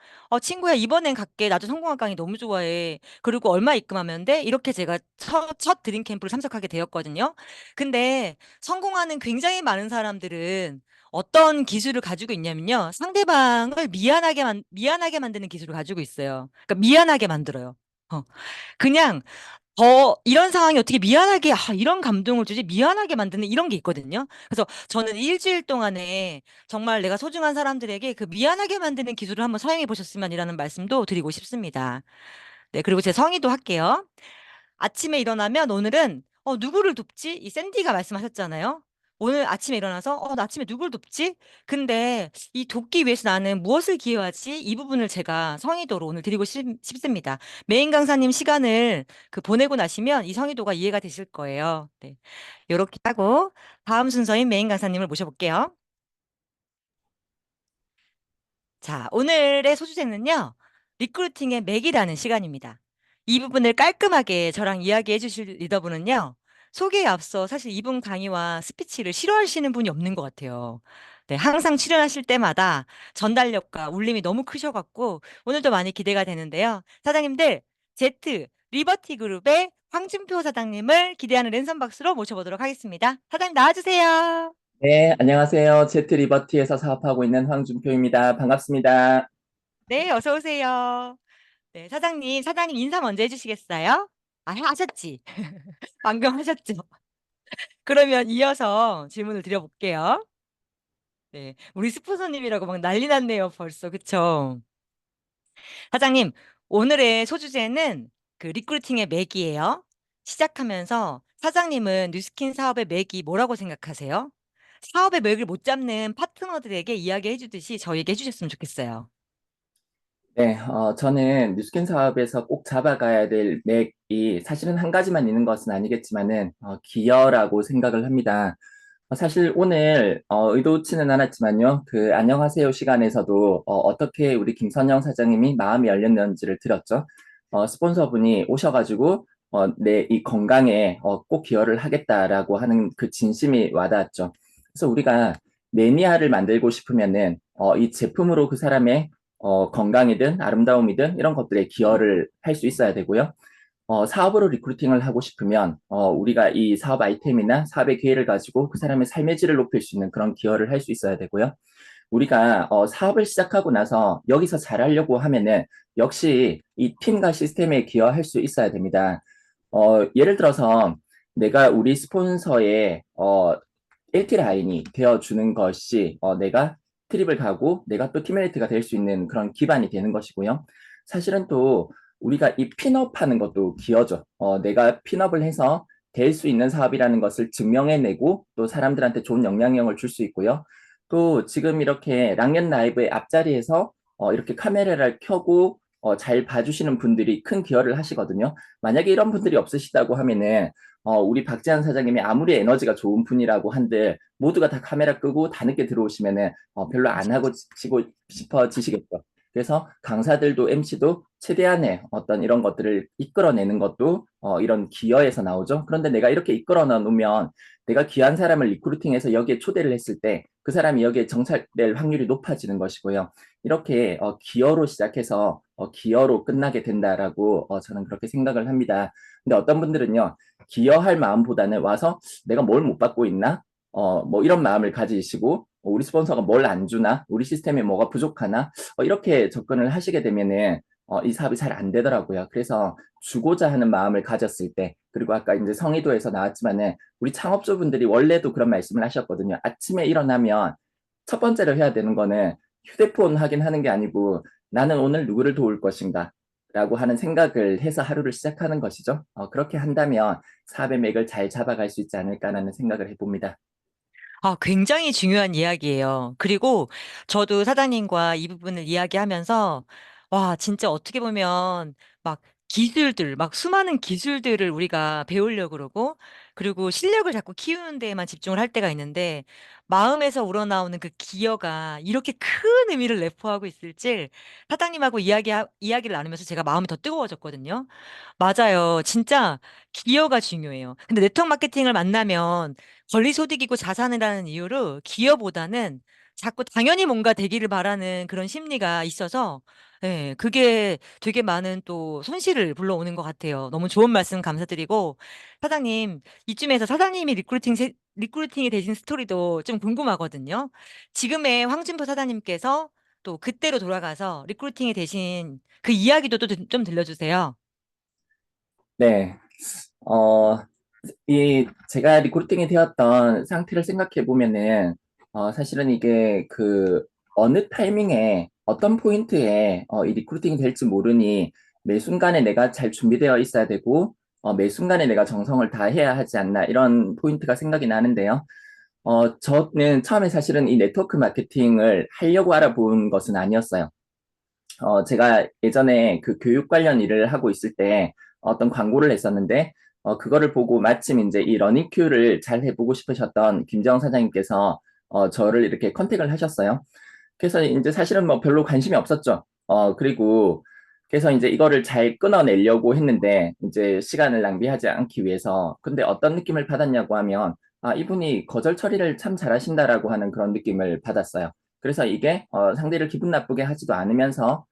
친구야 이번엔 갈게. 나도 성공학 강의 너무 좋아해. 그리고 얼마 입금하면 돼? 이렇게 제가 첫 드림 캠프를 참석하게 되었거든요. 근데 성공하는 굉장히 많은 사람들은 어떤 기술을 가지고 있냐면요. 상대방을 미안하게 만드는 기술을 가지고 있어요. 그러니까 미안하게 만들어요. 어. 그냥 이런 상황이 어떻게 미안하게, 이런 감동을 주지? 미안하게 만드는 이런 게 있거든요. 그래서 저는 일주일 동안에 정말 내가 소중한 사람들에게 그 미안하게 만드는 기술을 한번 사용해 보셨으면이라는 말씀도 드리고 싶습니다. 네, 그리고 제 성의도 할게요. 아침에 일어나면 오늘은 누구를 돕지? 이 샌디가 말씀하셨잖아요. 오늘 아침에 일어나서 나 아침에 누굴 돕지? 근데 이 돕기 위해서 나는 무엇을 기여하지? 이 부분을 제가 성의도로 오늘 드리고 싶습니다. 메인 강사님 시간을 보내고 나시면 이 성의도가 이해가 되실 거예요. 네. 요렇게 하고 다음 순서인 메인 강사님을 모셔볼게요. 자, 오늘의 소주제는요. 리크루팅의 맥이라는 시간입니다. 이 부분을 깔끔하게 저랑 이야기해 주실 리더분은요. 소개에 앞서 사실 이분 강의와 스피치를 싫어하시는 분이 없는 것 같아요. 네, 항상 출연하실 때마다 전달력과 울림이 너무 크셔갖고 오늘도 많이 기대가 되는데요. 사장님들, 제트 리버티 그룹의 황준표 사장님을 기대하는 랜선 박수로 모셔보도록 하겠습니다. 사장님 나와주세요. 네, 안녕하세요. 제트 리버티에서 사업하고 있는 황준표입니다. 반갑습니다. 네, 어서 오세요. 네, 사장님 인사 먼저 해주시겠어요? 하셨지. 방금 하셨죠. 그러면 이어서 질문을 드려볼게요. 네, 우리 스폰서님이라고 막 난리 났네요, 벌써. 그쵸? 사장님, 오늘의 소주제는 리크루팅의 맥이에요. 시작하면서 사장님은 뉴스킨 사업의 맥이 뭐라고 생각하세요? 사업의 맥을 못 잡는 파트너들에게 이야기해 주듯이 저희에게 해주셨으면 좋겠어요. 네, 저는 뉴스킨 사업에서 꼭 잡아가야 될 맥이 사실은 한 가지만 있는 것은 아니겠지만은, 기여라고 생각을 합니다. 사실 오늘, 의도치는 않았지만요, 안녕하세요 시간에서도, 어떻게 우리 김선영 사장님이 마음이 열렸는지를 들었죠. 스폰서분이 오셔가지고, 이 건강에, 꼭 기여를 하겠다라고 하는 그 진심이 와닿았죠. 그래서 우리가 매니아를 만들고 싶으면은, 이 제품으로 그 사람의 건강이든 아름다움이든 이런 것들에 기여를 할 수 있어야 되고요. 사업으로 리크루팅을 하고 싶으면 우리가 이 사업 아이템이나 사업의 기회를 가지고 그 사람의 삶의 질을 높일 수 있는 그런 기여를 할 수 있어야 되고요. 우리가 사업을 시작하고 나서 여기서 잘하려고 하면은 역시 이 팀과 시스템에 기여할 수 있어야 됩니다. 예를 들어서 내가 우리 스폰서의 LT 라인이 되어주는 것이 내가 트립을 가고 내가 또 팀메이트가 될 수 있는 그런 기반이 되는 것이고요. 사실은 또 우리가 이 핀업하는 것도 기여죠. 내가 핀업을 해서 될 수 있는 사업이라는 것을 증명해내고 또 사람들한테 좋은 영향력을 줄 수 있고요. 또 지금 이렇게 랑연 라이브의 앞자리에서 이렇게 카메라를 켜고 잘 봐주시는 분들이 큰 기여를 하시거든요. 만약에 이런 분들이 없으시다고 하면은 우리 박재환 사장님이 아무리 에너지가 좋은 분이라고 한들 모두가 다 카메라 끄고 다 늦게 들어오시면은 별로 안 하고 싶고 싶어지시겠죠. 그래서 강사들도 MC도 최대한의 어떤 이런 것들을 이끌어내는 것도 이런 기여에서 나오죠. 그런데 내가 이렇게 이끌어 놓으면 내가 귀한 사람을 리크루팅해서 여기에 초대를 했을 때 그 사람이 여기에 정착될 확률이 높아지는 것이고요. 이렇게 기여로 시작해서 기여로 끝나게 된다라고 저는 그렇게 생각을 합니다. 근데 어떤 분들은요, 기여할 마음보다는 와서 내가 뭘 못 받고 있나? 뭐 이런 마음을 가지시고 우리 스폰서가 뭘 안 주나? 우리 시스템에 뭐가 부족하나? 이렇게 접근을 하시게 되면은 이 사업이 잘 안 되더라고요. 그래서 주고자 하는 마음을 가졌을 때, 그리고 아까 이제 성의도에서 나왔지만은 우리 창업주분들이 원래도 그런 말씀을 하셨거든요. 아침에 일어나면 첫 번째로 해야 되는 거는 휴대폰 확인하는 게 아니고 나는 오늘 누구를 도울 것인가? 라고 하는 생각을 해서 하루를 시작하는 것이죠. 그렇게 한다면 사업의 맥을 잘 잡아갈 수 있지 않을까라는 생각을 해봅니다. 굉장히 중요한 이야기예요. 그리고 저도 사장님과 이 부분을 이야기하면서, 와, 진짜 어떻게 보면 막 기술들, 막 수많은 기술들을 우리가 배우려고 그러고, 그리고 실력을 자꾸 키우는 데에만 집중을 할 때가 있는데, 마음에서 우러나오는 그 기여가 이렇게 큰 의미를 내포하고 있을지 사장님하고 이야기를 나누면서 제가 마음이 더 뜨거워졌거든요. 맞아요. 진짜 기여가 중요해요. 근데 네트워크 마케팅을 만나면 권리소득이고 자산이라는 이유로 기여보다는 자꾸 당연히 뭔가 되기를 바라는 그런 심리가 있어서 예, 그게 되게 많은 또 손실을 불러오는 것 같아요. 너무 좋은 말씀 감사드리고 사장님, 이쯤에서 사장님이 리크루팅이 되신 스토리도 좀 궁금하거든요. 지금의 황준표 사장님께서 또 그때로 돌아가서 리크루팅이 되신 그 이야기도 또 좀 들려주세요. 네. 어, 제가 리크루팅이 되었던 상태를 생각해 보면은, 사실은 이게 어느 타이밍에, 어떤 포인트에, 이 리크루팅이 될지 모르니, 매 순간에 내가 잘 준비되어 있어야 되고, 매 순간에 내가 정성을 다해야 하지 않나, 이런 포인트가 생각이 나는데요. 저는 처음에 사실은 이 네트워크 마케팅을 하려고 알아본 것은 아니었어요. 제가 예전에 그 교육 관련 일을 하고 있을 때 어떤 광고를 했었는데, 그거를 보고 마침 이제 이 러닝큐를 잘 해보고 싶으셨던 김정 사장님께서 저를 이렇게 컨택을 하셨어요. 그래서 이제 사실은 뭐 별로 관심이 없었죠. 그리고 그래서 이제 이거를 잘 끊어내려고 했는데, 이제 시간을 낭비하지 않기 위해서. 근데 어떤 느낌을 받았냐고 하면, 이분이 거절 처리를 참 잘하신다라고 하는 그런 느낌을 받았어요. 그래서 이게 상대를 기분 나쁘게 하지도 않으면서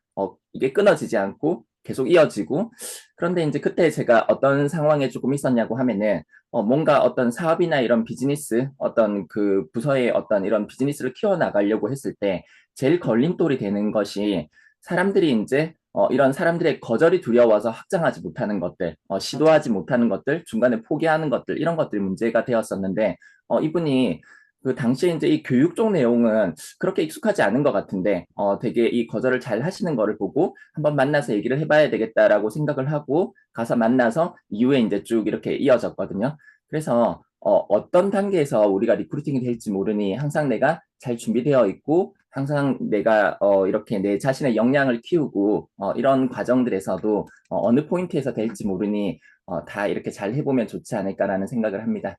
이게 끊어지지 않고 계속 이어지고, 그런데 이제 그때 제가 어떤 상황에 조금 있었냐고 하면은 뭔가 어떤 사업이나 이런 비즈니스, 어떤 그 부서의 어떤 이런 비즈니스를 키워나가려고 했을 때 제일 걸림돌이 되는 것이 사람들이 이제 이런 사람들의 거절이 두려워서 확장하지 못하는 것들, 시도하지 못하는 것들, 중간에 포기하는 것들, 이런 것들이 문제가 되었었는데, 이분이 그 당시에 이제 이 교육 쪽 내용은 그렇게 익숙하지 않은 것 같은데, 되게 이 거절을 잘 하시는 거를 보고 한번 만나서 얘기를 해봐야 되겠다라고 생각을 하고 가서 만나서 이후에 이제 쭉 이렇게 이어졌거든요. 그래서 어떤 단계에서 우리가 리크루팅이 될지 모르니 항상 내가 잘 준비되어 있고 항상 내가 이렇게 내 자신의 역량을 키우고 이런 과정들에서도 어느 포인트에서 될지 모르니 다 이렇게 잘 해보면 좋지 않을까라는 생각을 합니다.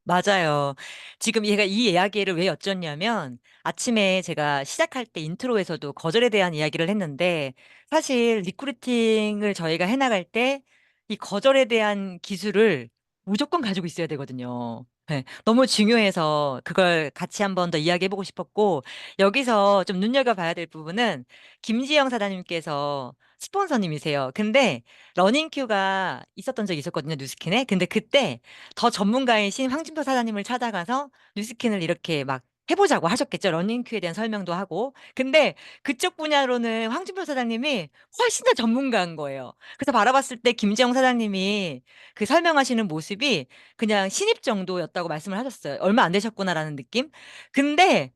맞아요. 지금 얘가 이 이야기를 왜 여쭸냐면 아침에 제가 시작할 때 인트로에서도 거절에 대한 이야기를 했는데 사실 리크루팅을 저희가 해나갈 때 이 거절에 대한 기술을 무조건 가지고 있어야 되거든요. 네, 너무 중요해서 그걸 같이 한번 더 이야기해보고 싶었고 여기서 좀 눈여겨봐야 될 부분은 김지영 사장님께서 스폰서님이세요. 근데 러닝큐가 있었던 적이 있었거든요, 뉴스킨에. 근데 그때 더 전문가이신 황진표 사장님을 찾아가서 뉴스킨을 이렇게 막 해보자고 하셨겠죠. 러닝큐에 대한 설명도 하고. 근데 그쪽 분야로는 황진표 사장님이 훨씬 더 전문가인 거예요. 그래서 바라봤을 때 김재영 사장님이 그 설명하시는 모습이 그냥 신입 정도였다고 말씀을 하셨어요. 얼마 안 되셨구나라는 느낌? 근데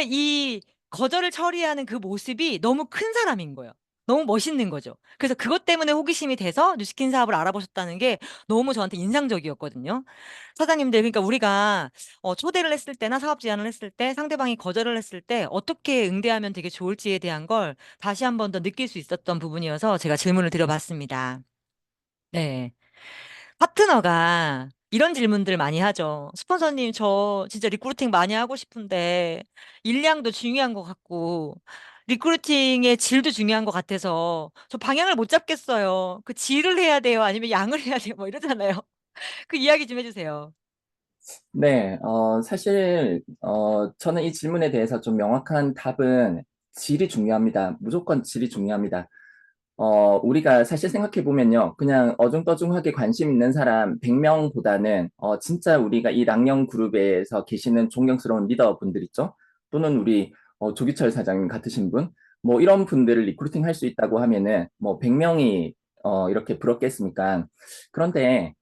이 거절을 처리하는 그 모습이 너무 큰 사람인 거예요. 너무 멋있는 거죠. 그래서 그것 때문에 호기심이 돼서 뉴스킨 사업을 알아보셨다는 게 너무 저한테 인상적이었거든요. 사장님들, 그러니까 우리가 초대를 했을 때나 사업 제안을 했을 때 상대방이 거절을 했을 때 어떻게 응대하면 되게 좋을지에 대한 걸 다시 한 번 더 느낄 수 있었던 부분이어서 제가 질문을 드려봤습니다. 네. 파트너가 이런 질문들 많이 하죠. 스폰서님, 저 진짜 리크루팅 많이 하고 싶은데, 일량도 중요한 것 같고, 리크루팅의 질도 중요한 것 같아서, 저 방향을 못 잡겠어요. 그 질을 해야 돼요? 아니면 양을 해야 돼요? 뭐 이러잖아요. 그 이야기 좀 해주세요. 네, 사실, 저는 이 질문에 대해서 좀 명확한 답은 질이 중요합니다. 무조건 질이 중요합니다. 우리가 사실 생각해 보면요. 그냥 어중떠중하게 관심 있는 사람 100명보다는, 진짜 우리가 이 랑영 그룹에서 계시는 존경스러운 리더분들 있죠? 또는 우리, 조기철 사장님 같으신 분? 뭐 이런 분들을 리크루팅 할 수 있다고 하면은, 뭐 100명이, 이렇게 부럽겠습니까? 그런데,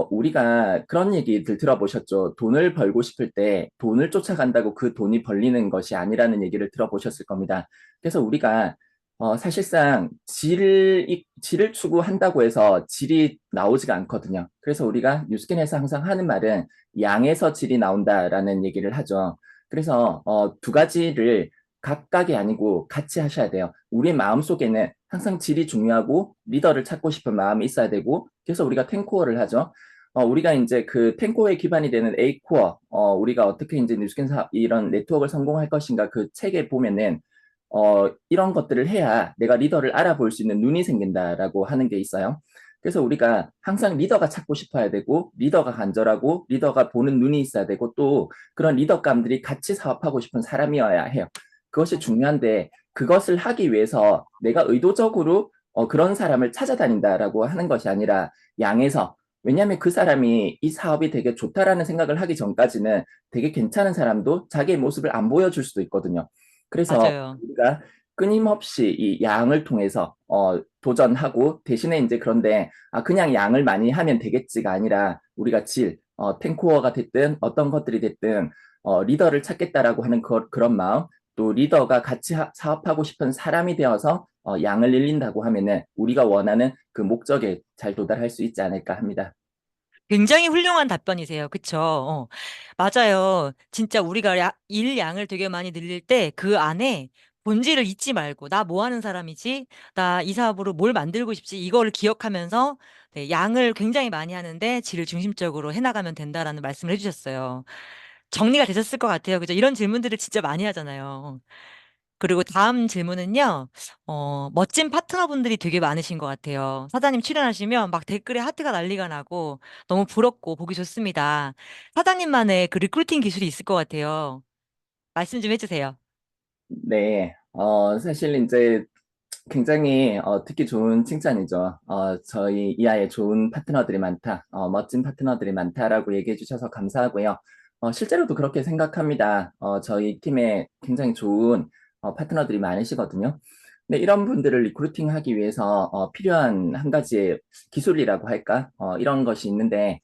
우리가 그런 얘기들 들어보셨죠? 돈을 벌고 싶을 때 돈을 쫓아간다고 그 돈이 벌리는 것이 아니라는 얘기를 들어보셨을 겁니다. 그래서 우리가 사실상 질을 추구한다고 해서 질이 나오지가 않거든요. 그래서 우리가 뉴스킨에서 항상 하는 말은 양에서 질이 나온다라는 얘기를 하죠. 그래서 두 가지를 각각이 아니고 같이 하셔야 돼요. 우리 마음속에는 항상 질이 중요하고 리더를 찾고 싶은 마음이 있어야 되고 그래서 우리가 10코어를 하죠. 우리가 이제 그 10코어의 기반이 되는 A코어, 우리가 어떻게 이제 뉴스킨 이런 네트워크를 성공할 것인가 그 책에 보면은 이런 것들을 해야 내가 리더를 알아볼 수 있는 눈이 생긴다라고 하는 게 있어요. 그래서 우리가 항상 리더가 찾고 싶어야 되고, 리더가 간절하고, 리더가 보는 눈이 있어야 되고, 또 그런 리더감들이 같이 사업하고 싶은 사람이어야 해요. 그것이 중요한데, 그것을 하기 위해서 내가 의도적으로 그런 사람을 찾아다닌다라고 하는 것이 아니라 양에서, 왜냐하면 그 사람이 이 사업이 되게 좋다라는 생각을 하기 전까지는 되게 괜찮은 사람도 자기의 모습을 안 보여줄 수도 있거든요. 그래서 맞아요. 우리가 끊임없이 이 양을 통해서 도전하고 대신에 이제 그런데 그냥 양을 많이 하면 되겠지가 아니라 우리가 탱코어가 됐든 어떤 것들이 됐든 리더를 찾겠다라고 하는 그런 마음 또 리더가 같이 사업하고 싶은 사람이 되어서 양을 일린다고 하면은 우리가 원하는 그 목적에 잘 도달할 수 있지 않을까 합니다. 굉장히 훌륭한 답변이세요. 그쵸? 맞아요. 진짜 우리가 일 양을 되게 많이 늘릴 때 그 안에 본질을 잊지 말고, 나 뭐 하는 사람이지? 나 이 사업으로 뭘 만들고 싶지? 이거를 기억하면서 네, 양을 굉장히 많이 하는데 질을 중심적으로 해나가면 된다라는 말씀을 해주셨어요. 정리가 되셨을 것 같아요. 그죠? 이런 질문들을 진짜 많이 하잖아요. 그리고 다음 질문은요, 멋진 파트너분들이 되게 많으신 것 같아요. 사장님 출연하시면 막 댓글에 하트가 난리가 나고 너무 부럽고 보기 좋습니다. 사장님만의 그 리크루팅 기술이 있을 것 같아요. 말씀 좀 해주세요. 네, 사실 이제 굉장히 듣기 좋은 칭찬이죠. 저희 이하에 좋은 파트너들이 많다, 멋진 파트너들이 많다라고 얘기해 주셔서 감사하고요. 실제로도 그렇게 생각합니다. 저희 팀에 굉장히 좋은 파트너들이 많으시거든요. 근데 이런 분들을 리크루팅하기 위해서 필요한 한 가지의 기술이라고 할까? 이런 것이 있는데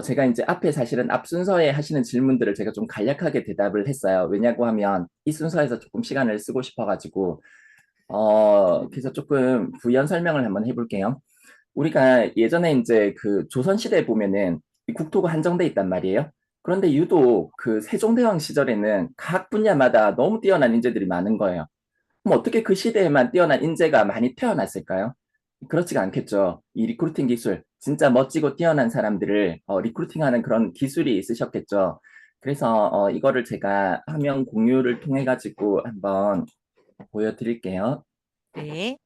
제가 이제 앞에 사실은 앞 순서에 하시는 질문들을 제가 좀 간략하게 대답을 했어요. 왜냐고 하면 이 순서에서 조금 시간을 쓰고 싶어가지고 그래서 조금 부연 설명을 한번 해볼게요. 우리가 예전에 이제 그 조선시대에 보면은 이 국토가 한정돼 있단 말이에요. 그런데 유독 그 세종대왕 시절에는 각 분야마다 너무 뛰어난 인재들이 많은 거예요. 그럼 어떻게 그 시대에만 뛰어난 인재가 많이 태어났을까요? 그렇지가 않겠죠. 이 리크루팅 기술, 진짜 멋지고 뛰어난 사람들을 리크루팅하는 그런 기술이 있으셨겠죠. 그래서 이거를 제가 화면 공유를 통해 가지고 한번 보여드릴게요. 네,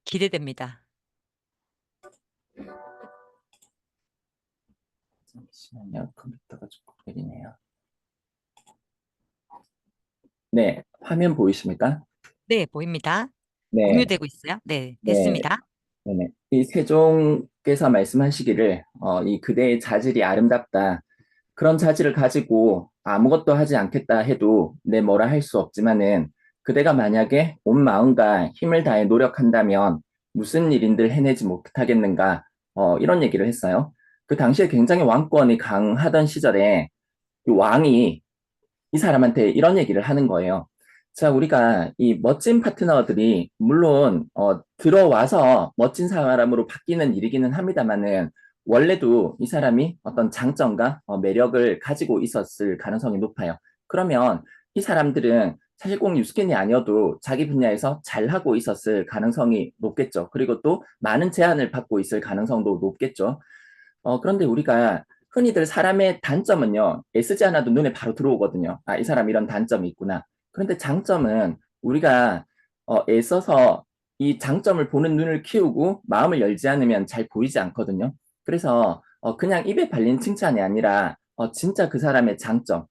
기대됩니다. 잠시만요. 컴퓨터가 조금 느리네요. 네, 화면 보이십니까? 네, 보입니다. 네, 공유되고 있어요. 네, 네, 됐습니다. 네네. 이 세종께서 말씀하시기를 이 그대의 자질이 아름답다. 그런 자질을 가지고 아무것도 하지 않겠다 해도 내 뭐라 할 수 없지만은 그대가 만약에 온 마음과 힘을 다해 노력한다면 무슨 일인들 해내지 못하겠는가 이런 얘기를 했어요. 그 당시에 굉장히 왕권이 강하던 시절에 이 왕이 이 사람한테 이런 얘기를 하는 거예요. 자, 우리가 이 멋진 파트너들이 물론 들어와서 멋진 사람으로 바뀌는 일이기는 합니다만은 원래도 이 사람이 어떤 장점과 매력을 가지고 있었을 가능성이 높아요. 그러면 이 사람들은 사실 꼭 뉴스킨이 아니어도 자기 분야에서 잘하고 있었을 가능성이 높겠죠. 그리고 또 많은 제안을 받고 있을 가능성도 높겠죠. 그런데 우리가 흔히들 사람의 단점은요, 애쓰지 않아도 눈에 바로 들어오거든요. 아, 이 사람 이런 단점이 있구나. 그런데 장점은 우리가 애써서 이 장점을 보는 눈을 키우고 마음을 열지 않으면 잘 보이지 않거든요. 그래서 그냥 입에 발린 칭찬이 아니라 진짜 그 사람의 장점,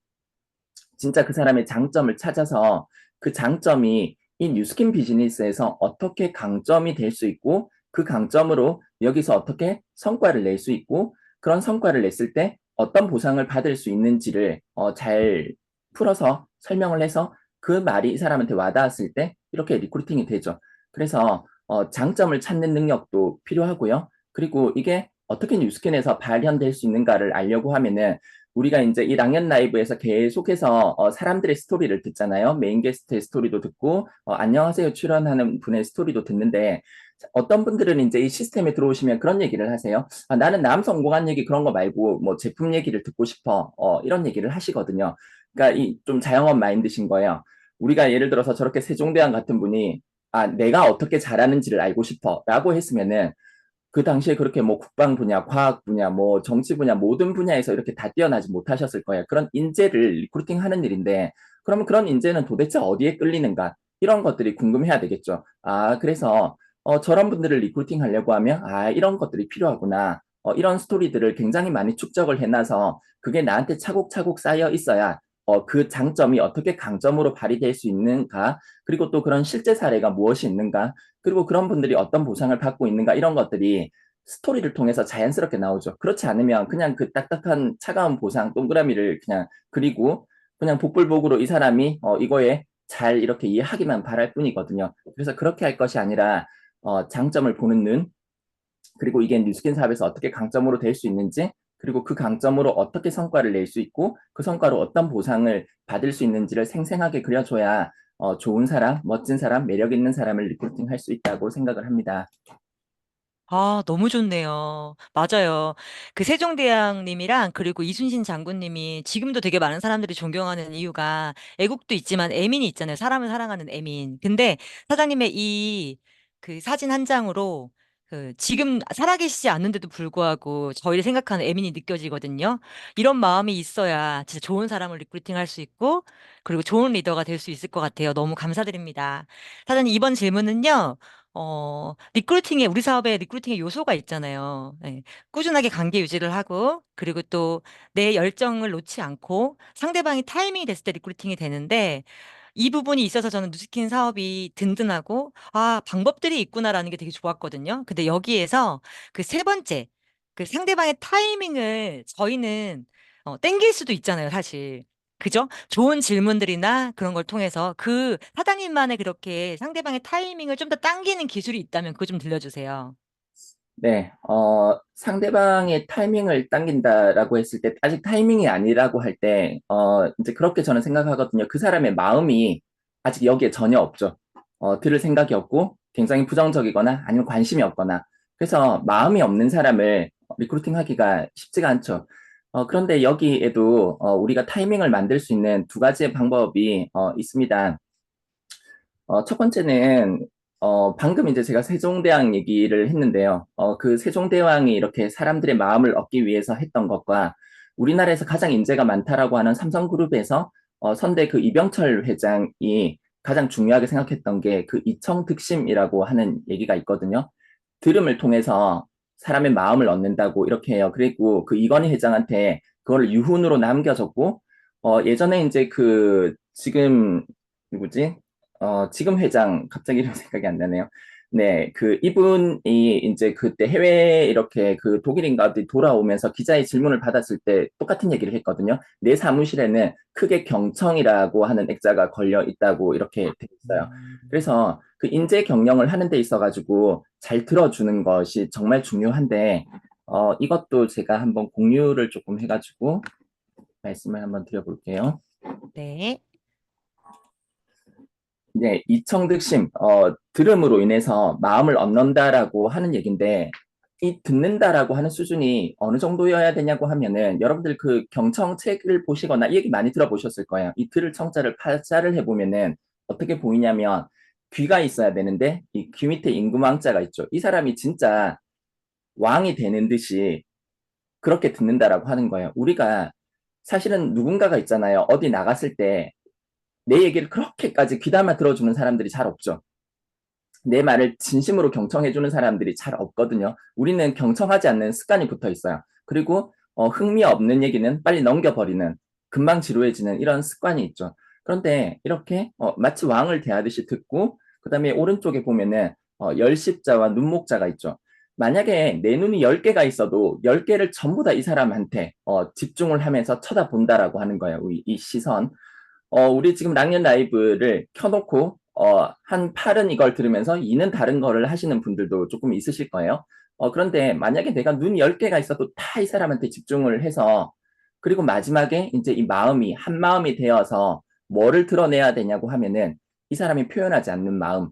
진짜 그 사람의 장점을 찾아서 그 장점이 이 뉴스킨 비즈니스에서 어떻게 강점이 될 수 있고 그 강점으로 여기서 어떻게 성과를 낼 수 있고 그런 성과를 냈을 때 어떤 보상을 받을 수 있는지를 잘 풀어서 설명을 해서 그 말이 이 사람한테 와닿았을 때 이렇게 리크루팅이 되죠. 그래서 장점을 찾는 능력도 필요하고요. 그리고 이게 어떻게 뉴스킨에서 발현될 수 있는가를 알려고 하면은 우리가 이제 이 랑연 라이브에서 계속해서 사람들의 스토리를 듣잖아요. 메인 게스트의 스토리도 듣고 안녕하세요 출연하는 분의 스토리도 듣는데 어떤 분들은 이제 이 시스템에 들어오시면 그런 얘기를 하세요. 아, 나는 남 성공한 얘기 그런 거 말고 뭐 제품 얘기를 듣고 싶어. 이런 얘기를 하시거든요. 그러니까 이 좀 자영업 마인드신 거예요. 우리가 예를 들어서 저렇게 세종대왕 같은 분이 아, 내가 어떻게 잘하는지를 알고 싶어 라고 했으면은 그 당시에 그렇게 뭐 국방 분야, 과학 분야, 뭐 정치 분야 모든 분야에서 이렇게 다 뛰어나지 못하셨을 거예요. 그런 인재를 리크루팅하는 일인데 그러면 그런 인재는 도대체 어디에 끌리는가? 이런 것들이 궁금해야 되겠죠. 아, 그래서 저런 분들을 리크루팅 하려고 하면 아, 이런 것들이 필요하구나. 이런 스토리들을 굉장히 많이 축적을 해놔서 그게 나한테 차곡차곡 쌓여 있어야 그 장점이 어떻게 강점으로 발휘될 수 있는가? 그리고 또 그런 실제 사례가 무엇이 있는가? 그리고 그런 분들이 어떤 보상을 받고 있는가 이런 것들이 스토리를 통해서 자연스럽게 나오죠. 그렇지 않으면 그냥 그 딱딱한 차가운 보상 동그라미를 그냥 그리고 그냥 복불복으로 이 사람이 이거에 잘 이렇게 이해하기만 바랄 뿐이거든요. 그래서 그렇게 할 것이 아니라 장점을 보는 눈 그리고 이게 뉴스킨 사업에서 어떻게 강점으로 될 수 있는지 그리고 그 강점으로 어떻게 성과를 낼 수 있고 그 성과로 어떤 보상을 받을 수 있는지를 생생하게 그려줘야 좋은 사람, 멋진 사람, 매력 있는 사람을 리크루팅 할 수 있다고 생각을 합니다. 아, 너무 좋네요. 맞아요. 그 세종대왕님이랑 그리고 이순신 장군님이 지금도 되게 많은 사람들이 존경하는 이유가 애국도 있지만 애민이 있잖아요. 사람을 사랑하는 애민. 근데 사장님의 이 그 사진 한 장으로 그 지금 살아계시지 않는데도 불구하고 저희를 생각하는 애민이 느껴지거든요. 이런 마음이 있어야 진짜 좋은 사람을 리크루팅 할 수 있고 그리고 좋은 리더가 될 수 있을 것 같아요. 너무 감사드립니다. 사장님, 이번 질문은요. 리크루팅에, 우리 사업에 리크루팅의 요소가 있잖아요. 네. 꾸준하게 관계 유지를 하고, 그리고 또 내 열정을 놓지 않고 상대방이 타이밍이 됐을 때 리크루팅이 되는데, 이 부분이 있어서 저는 누스킨 사업이 든든하고, 아, 방법들이 있구나라는 게 되게 좋았거든요. 근데 여기에서 그 세 번째, 그 상대방의 타이밍을 저희는 땡길 수도 있잖아요, 사실. 그죠? 좋은 질문들이나 그런 걸 통해서 그 사장님만의 그렇게 상대방의 타이밍을 좀 더 당기는 기술이 있다면 그거 좀 들려주세요. 네, 상대방의 타이밍을 당긴다라고 했을 때, 아직 타이밍이 아니라고 할 때, 이제 그렇게 저는 생각하거든요. 그 사람의 마음이 아직 여기에 전혀 없죠. 들을 생각이 없고, 굉장히 부정적이거나 아니면 관심이 없거나. 그래서 마음이 없는 사람을 리크루팅 하기가 쉽지가 않죠. 그런데 여기에도 우리가 타이밍을 만들 수 있는 두 가지의 방법이 있습니다. 첫 번째는 방금 이제 제가 세종대왕 얘기를 했는데요. 그 세종대왕이 이렇게 사람들의 마음을 얻기 위해서 했던 것과 우리나라에서 가장 인재가 많다라고 하는 삼성그룹에서 선대 그 이병철 회장이 가장 중요하게 생각했던 게 그 이청득심이라고 하는 얘기가 있거든요. 들음을 통해서 사람의 마음을 얻는다고 이렇게 해요. 그리고 그 이건희 회장한테 그걸 유훈으로 남겨줬고 예전에 이제 그 지금 누구지? 지금 회장 갑자기 이름 생각이 안 나네요. 네, 그 이분이 이제 그때 해외 이렇게 그 독일인가 어디 돌아오면서 기자의 질문을 받았을 때 똑같은 얘기를 했거든요. 내 사무실에는 크게 경청이라고 하는 액자가 걸려 있다고 이렇게 돼 있어요. 그래서 그 인재 경영을 하는 데 있어 가지고 잘 들어주는 것이 정말 중요한데 이것도 제가 한번 공유를 조금 해가지고 말씀을 한번 드려볼게요. 네. 이제 이청득심, 들음으로 인해서 마음을 얻는다라고 하는 얘기인데, 이 듣는다라고 하는 수준이 어느 정도여야 되냐고 하면은, 여러분들 그 경청 책을 보시거나 이 얘기 많이 들어보셨을 거예요. 이 들을 청자를 파자를 해보면은 어떻게 보이냐면, 귀가 있어야 되는데, 이 귀 밑에 임금왕자가 있죠. 이 사람이 진짜 왕이 되는 듯이 그렇게 듣는다라고 하는 거예요. 우리가 사실은 누군가가 있잖아요. 어디 나갔을 때 내 얘기를 그렇게까지 귀담아 들어주는 사람들이 잘 없죠. 내 말을 진심으로 경청해주는 사람들이 잘 없거든요. 우리는 경청하지 않는 습관이 붙어 있어요. 그리고 흥미없는 얘기는 빨리 넘겨버리는, 금방 지루해지는 이런 습관이 있죠. 그런데 이렇게 마치 왕을 대하듯이 듣고, 그 다음에 오른쪽에 보면은 열십자와 눈목자가 있죠. 만약에 내 눈이 10개가 있어도 10개를 전부 다 이 사람한테 집중을 하면서 쳐다본다라고 하는 거예요. 이 시선. 우리 지금 락년 라이브를 켜놓고, 한 8은 이걸 들으면서 2는 다른 거를 하시는 분들도 조금 있으실 거예요. 그런데 만약에 내가 눈 10개가 있어도 다 이 사람한테 집중을 해서, 그리고 마지막에 이제 이 마음이 한 마음이 되어서 뭐를 드러내야 되냐고 하면은 이 사람이 표현하지 않는 마음,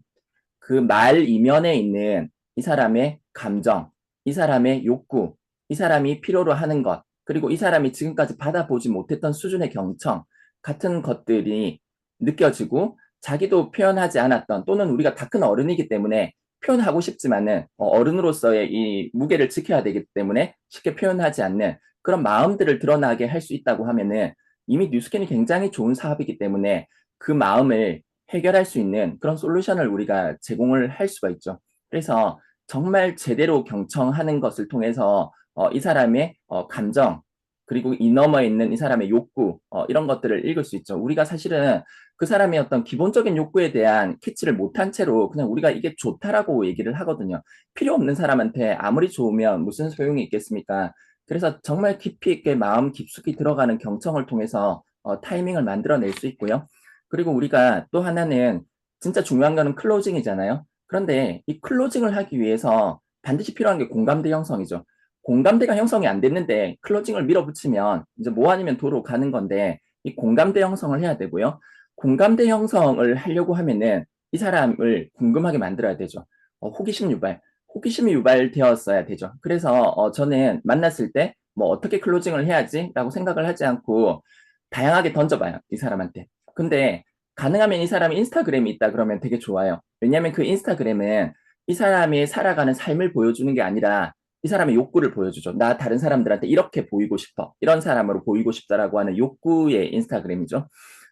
그 말 이면에 있는 이 사람의 감정, 이 사람의 욕구, 이 사람이 필요로 하는 것, 그리고 이 사람이 지금까지 받아보지 못했던 수준의 경청 같은 것들이 느껴지고, 자기도 표현하지 않았던, 또는 우리가 다 큰 어른이기 때문에 표현하고 싶지만은 어른으로서의 이 무게를 지켜야 되기 때문에 쉽게 표현하지 않는 그런 마음들을 드러나게 할 수 있다고 하면은, 이미 뉴스캔이 굉장히 좋은 사업이기 때문에 그 마음을 해결할 수 있는 그런 솔루션을 우리가 제공을 할 수가 있죠. 그래서 정말 제대로 경청하는 것을 통해서 이 사람의 감정, 그리고 이 너머에 있는 이 사람의 욕구, 이런 것들을 읽을 수 있죠. 우리가 사실은 그 사람의 어떤 기본적인 욕구에 대한 캐치를 못한 채로 그냥 우리가 이게 좋다라고 얘기를 하거든요. 필요 없는 사람한테 아무리 좋으면 무슨 소용이 있겠습니까? 그래서 정말 깊이 있게 마음 깊숙이 들어가는 경청을 통해서 타이밍을 만들어낼 수 있고요. 그리고 우리가 또 하나는 진짜 중요한 거는 클로징이잖아요. 그런데 이 클로징을 하기 위해서 반드시 필요한 게 공감대 형성이죠. 공감대가 형성이 안 됐는데 클로징을 밀어붙이면 이제 뭐 아니면 도로 가는 건데, 이 공감대 형성을 해야 되고요. 공감대 형성을 하려고 하면은 이 사람을 궁금하게 만들어야 되죠. 호기심이 유발되었어야 되죠. 그래서 저는 만났을 때 뭐 어떻게 클로징을 해야지라고 생각을 하지 않고 다양하게 던져봐요, 이 사람한테. 근데 가능하면 이 사람이 인스타그램이 있다 그러면 되게 좋아요. 왜냐하면 그 인스타그램은 이 사람이 살아가는 삶을 보여주는 게 아니라 이 사람의 욕구를 보여주죠. 나 다른 사람들한테 이렇게 보이고 싶어, 이런 사람으로 보이고 싶다라고 하는 욕구의 인스타그램이죠.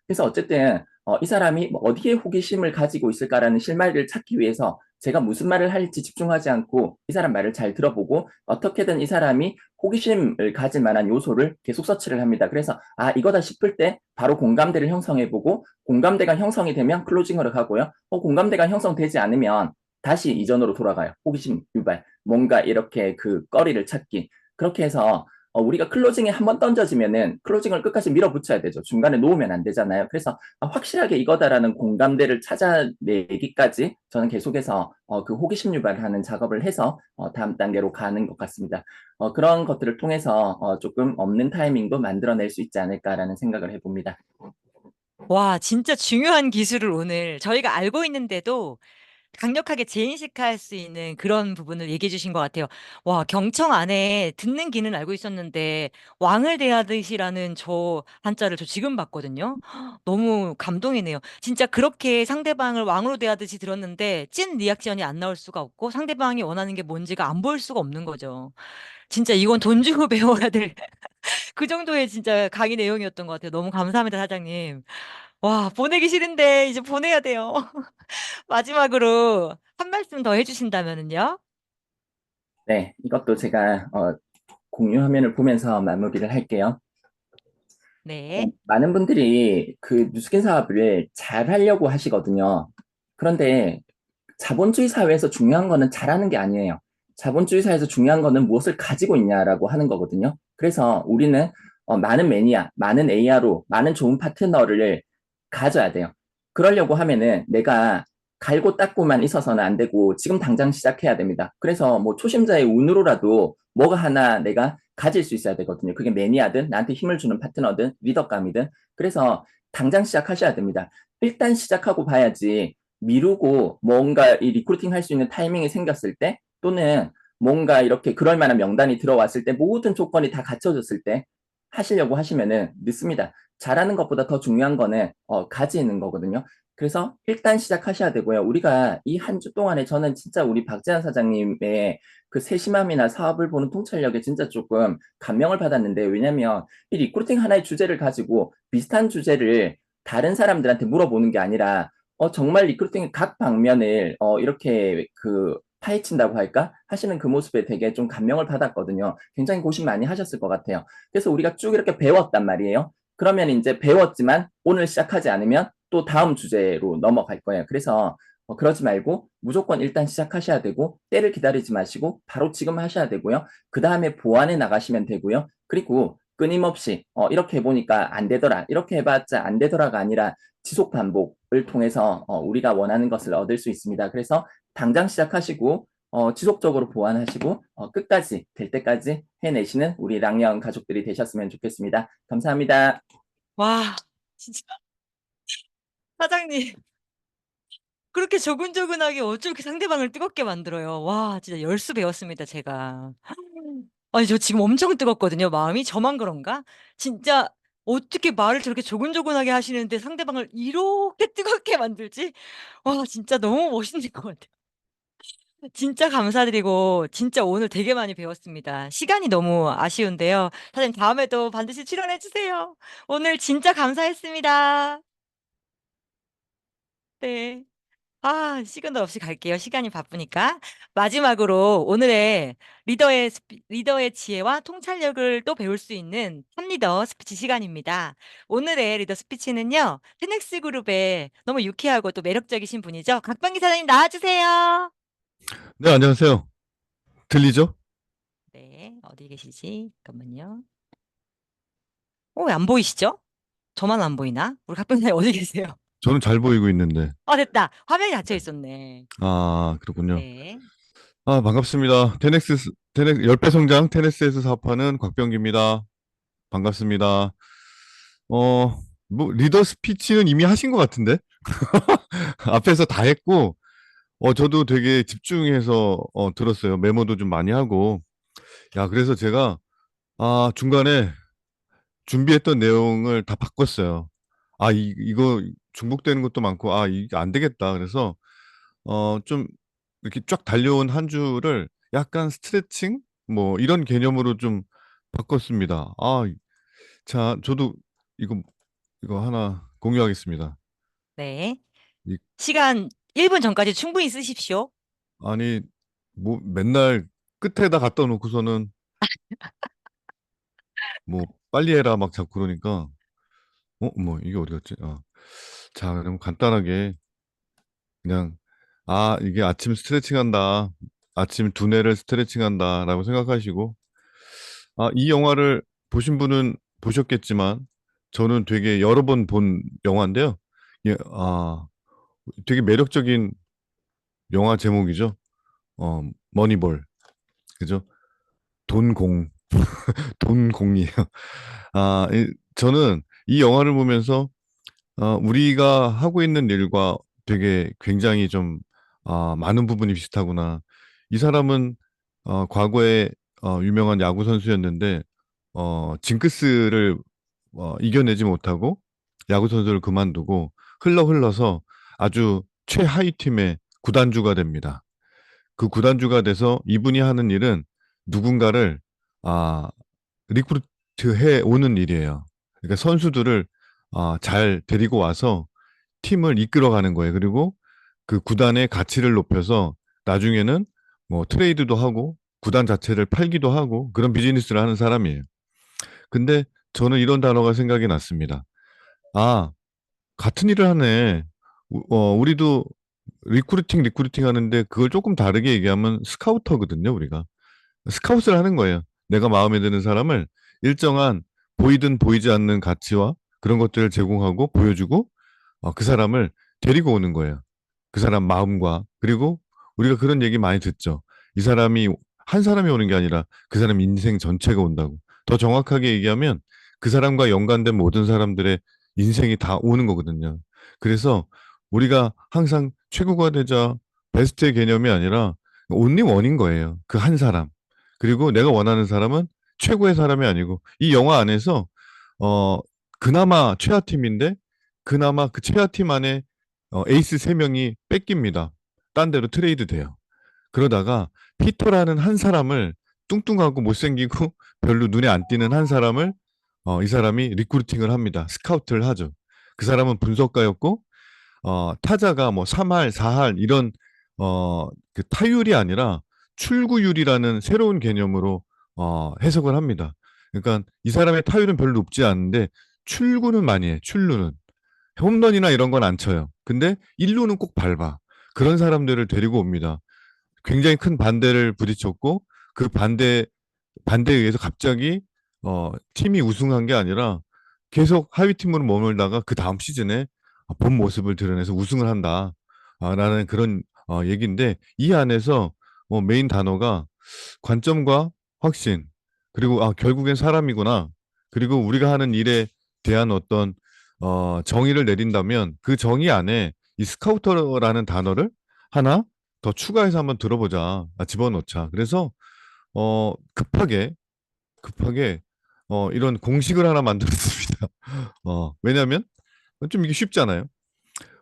그래서 어쨌든 이 사람이 어디에 호기심을 가지고 있을까라는 실마리를 찾기 위해서 제가 무슨 말을 할지 집중하지 않고 이 사람 말을 잘 들어보고, 어떻게든 이 사람이 호기심을 가질 만한 요소를 계속 서치를 합니다. 그래서 이거다 싶을 때 바로 공감대를 형성해보고, 공감대가 형성이 되면 클로징으로 가고요. 공감대가 형성되지 않으면 다시 이전으로 돌아가요. 호기심 유발, 뭔가 이렇게 그 거리를 찾기. 그렇게 해서 우리가 클로징에 한번 던져지면은 클로징을 끝까지 밀어붙여야 되죠. 중간에 놓으면 안 되잖아요. 그래서 확실하게 이거다라는 공감대를 찾아내기까지 저는 계속해서 그 호기심 유발하는 작업을 해서 다음 단계로 가는 것 같습니다. 그런 것들을 통해서 조금 없는 타이밍도 만들어낼 수 있지 않을까라는 생각을 해봅니다. 와, 진짜 중요한 기술을 오늘 저희가 알고 있는데도 강력하게 재인식할 수 있는 그런 부분을 얘기해 주신 것 같아요. 와, 경청 안에 듣는 기는 알고 있었는데 왕을 대하듯이라는 저 한자를 저 지금 봤거든요. 너무 감동이네요. 진짜 그렇게 상대방을 왕으로 대하듯이 들었는데 찐 리액션이 안 나올 수가 없고 상대방이 원하는 게 뭔지가 안 보일 수가 없는 거죠. 진짜 이건 돈 주고 배워야 될 그 정도의 진짜 강의 내용이었던 것 같아요. 너무 감사합니다, 사장님. 와, 보내기 싫은데 이제 보내야 돼요. 마지막으로 한 말씀 더 해주신다면은요? 네, 이것도 제가 공유 화면을 보면서 마무리를 할게요. 네. 많은 분들이 그 뉴스킨 사업을 잘 하려고 하시거든요. 그런데 자본주의 사회에서 중요한 거는 잘하는 게 아니에요. 자본주의 사회에서 중요한 거는 무엇을 가지고 있냐라고 하는 거거든요. 그래서 우리는 많은 매니아, 많은 AR로, 많은 좋은 파트너를 가져야 돼요. 그러려고 하면은 내가 갈고 닦고만 있어서는 안 되고 지금 당장 시작해야 됩니다. 그래서 뭐 초심자의 운으로라도 뭐가 하나 내가 가질 수 있어야 되거든요. 그게 매니아든 나한테 힘을 주는 파트너든 리더감이든. 그래서 당장 시작하셔야 됩니다. 일단 시작하고 봐야지 미루고 뭔가 이 리크루팅 할 수 있는 타이밍이 생겼을 때 또는 뭔가 이렇게 그럴 만한 명단이 들어왔을 때 모든 조건이 다 갖춰졌을 때 하시려고 하시면은 늦습니다. 잘하는 것보다 더 중요한 거는 가지는 거거든요. 그래서 일단 시작하셔야 되고요. 우리가 이 한 주 동안에 저는 진짜 우리 박재환 사장님의 그 세심함이나 사업을 보는 통찰력에 진짜 조금 감명을 받았는데, 왜냐면 이 리크루팅 하나의 주제를 가지고 비슷한 주제를 다른 사람들한테 물어보는 게 아니라 정말 리크루팅의 각 방면을 이렇게 그 파헤친다고 할까? 하시는 그 모습에 되게 좀 감명을 받았거든요. 굉장히 고심 많이 하셨을 것 같아요. 그래서 우리가 쭉 이렇게 배웠단 말이에요. 그러면 이제 배웠지만 오늘 시작하지 않으면 또 다음 주제로 넘어갈 거예요. 그래서 그러지 말고 무조건 일단 시작하셔야 되고, 때를 기다리지 마시고 바로 지금 하셔야 되고요. 그 다음에 보완해 나가시면 되고요. 그리고 끊임없이 이렇게 해보니까 안 되더라, 이렇게 해봤자 안 되더라가 아니라 지속 반복을 통해서 우리가 원하는 것을 얻을 수 있습니다. 그래서 당장 시작하시고 지속적으로 보완하시고 끝까지 될 때까지 해내시는 우리 랑년 가족들이 되셨으면 좋겠습니다. 감사합니다. 와, 진짜 사장님 그렇게 조근조근하게 어떻게 상대방을 뜨겁게 만들어요. 와, 진짜 열수 배웠습니다, 제가. 아니, 저 지금 엄청 뜨겁거든요, 마음이. 저만 그런가? 진짜 어떻게 말을 저렇게 조근조근하게 하시는데 상대방을 이렇게 뜨겁게 만들지? 와, 진짜 너무 멋있는 것 같아요. 진짜 감사드리고 진짜 오늘 되게 많이 배웠습니다. 시간이 너무 아쉬운데요. 사장님 다음에도 반드시 출연해 주세요. 오늘 진짜 감사했습니다. 네. 아, 시간도 없이 갈게요. 시간이 바쁘니까. 마지막으로 오늘의 리더의 지혜와 통찰력을 또 배울 수 있는 탑리더 스피치 시간입니다. 오늘의 리더 스피치는요, 테넥스 그룹의 너무 유쾌하고 또 매력적이신 분이죠. 각방기 사장님 나와주세요. 네, 안녕하세요. 들리죠? 네, 어디 계시지? 잠깐만요. 왜 안 보이시죠? 저만 안 보이나? 우리 각방기 사장님 어디 계세요? 저는 잘 보이고 있는데. 됐다. 화면이 닫혀 있었네. 아, 그렇군요. 네. 아, 반갑습니다. 테넥스 10배 성장 테넥스에서 사업하는 곽병기입니다. 반갑습니다. 리더 스피치는 이미 하신 것 같은데? 앞에서 다 했고, 저도 되게 집중해서 들었어요. 메모도 좀 많이 하고. 야, 그래서 제가, 중간에 준비했던 내용을 다 바꿨어요. 이거 중복되는 것도 많고, 이게 안 되겠다. 그래서, 좀 이렇게 쫙 달려온 한 주를 약간 스트레칭? 뭐, 이런 개념으로 좀 바꿨습니다. 자, 저도 이거 하나 공유하겠습니다. 네. 이- 시간 1분 전까지 충분히 쓰십시오. 아니, 뭐, 맨날 끝에다 갖다 놓고서는 뭐, 빨리 해라 막 자꾸 그러니까, 이게 어디 갔지? 자, 그럼 간단하게 그냥, 이게 아침 스트레칭 한다. 아침 두뇌를 스트레칭 한다. 라고 생각하시고, 이 영화를 보신 분은 보셨겠지만, 저는 되게 여러 번 본 영화인데요. 예, 되게 매력적인 영화 제목이죠. 머니볼. 그죠? 돈공. 돈공이에요. 저는 이 영화를 보면서, 우리가 하고 있는 일과 되게 굉장히 좀, 많은 부분이 비슷하구나. 이 사람은, 과거에, 유명한 야구 선수였는데, 징크스를, 이겨내지 못하고, 야구 선수를 그만두고, 흘러서 아주 최하위 팀의 구단주가 됩니다. 그 구단주가 돼서 이분이 하는 일은 누군가를, 리크루트 해 오는 일이에요. 그러니까 선수들을 잘 데리고 와서 팀을 이끌어가는 거예요. 그리고 그 구단의 가치를 높여서 나중에는 뭐 트레이드도 하고 구단 자체를 팔기도 하고 그런 비즈니스를 하는 사람이에요. 근데 저는 이런 단어가 생각이 났습니다. 같은 일을 하네. 우리도 리크루팅 하는데 그걸 조금 다르게 얘기하면 스카우터거든요, 우리가. 스카웃을 하는 거예요. 내가 마음에 드는 사람을 일정한 보이든 보이지 않는 가치와 그런 것들을 제공하고 보여주고 그 사람을 데리고 오는 거예요. 그 사람 마음과. 그리고 우리가 그런 얘기 많이 듣죠. 이 사람이 한 사람이 오는 게 아니라 그 사람 인생 전체가 온다고. 더 정확하게 얘기하면 그 사람과 연관된 모든 사람들의 인생이 다 오는 거거든요. 그래서 우리가 항상 최고가 되자 베스트의 개념이 아니라 only one인 거예요. 그 한 사람. 그리고 내가 원하는 사람은 최고의 사람이 아니고 이 영화 안에서 어 그나마 최하팀인데 그나마 그 최하팀 안에 에이스 3명이 뺏깁니다. 딴 데로 트레이드 돼요. 그러다가 피터라는 한 사람을 뚱뚱하고 못생기고 별로 눈에 안 띄는 한 사람을 이 사람이 리크루팅을 합니다. 스카우트를 하죠. 그 사람은 분석가였고 타자가 뭐 3할, 4할 이런 그 타율이 아니라 출구율이라는 새로운 개념으로 해석을 합니다. 그러니까 이 사람의 타율은 별로 높지 않은데 출구는 많이 해. 출루는 홈런이나 이런 건 안 쳐요. 근데 1루는 꼭 밟아. 그런 사람들을 데리고 옵니다. 굉장히 큰 반대를 부딪혔고 그 반대에 의해서 갑자기 팀이 우승한 게 아니라 계속 하위 팀으로 머물다가 그 다음 시즌에 본 모습을 드러내서 우승을 한다. 라는 그런 얘기인데 이 안에서 메인 단어가 관점과 확신 그리고 결국엔 사람이구나. 그리고 우리가 하는 일에 대한 어떤 정의를 내린다면 그 정의 안에 이 스카우터라는 단어를 하나 더 추가해서 한번 들어보자. 집어넣자. 그래서 급하게 이런 공식을 하나 만들었습니다. 왜냐하면 좀 이게 쉽잖아요.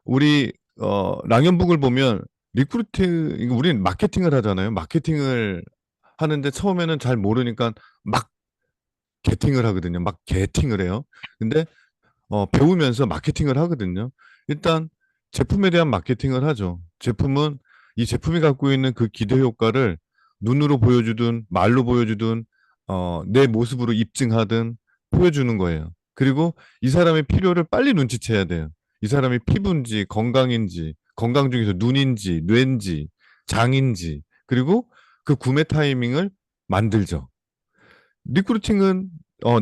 우리 랑연북을 보면 리크루팅 이거 우리는 마케팅을 하잖아요. 마케팅을 하는데 처음에는 잘 모르니까 막 게팅을 하거든요. 막 게팅을 해요. 근데 배우면서 마케팅을 하거든요. 일단 제품에 대한 마케팅을 하죠. 제품은 이 제품이 갖고 있는 그 기대 효과를 눈으로 보여주든 말로 보여주든 내 모습으로 입증하든 보여주는 거예요. 그리고 이 사람의 필요를 빨리 눈치채야 돼요. 이 사람이 피부인지 건강인지 건강 중에서 눈인지 뇌인지 장인지 그리고 그 구매 타이밍을 만들죠. 리크루팅은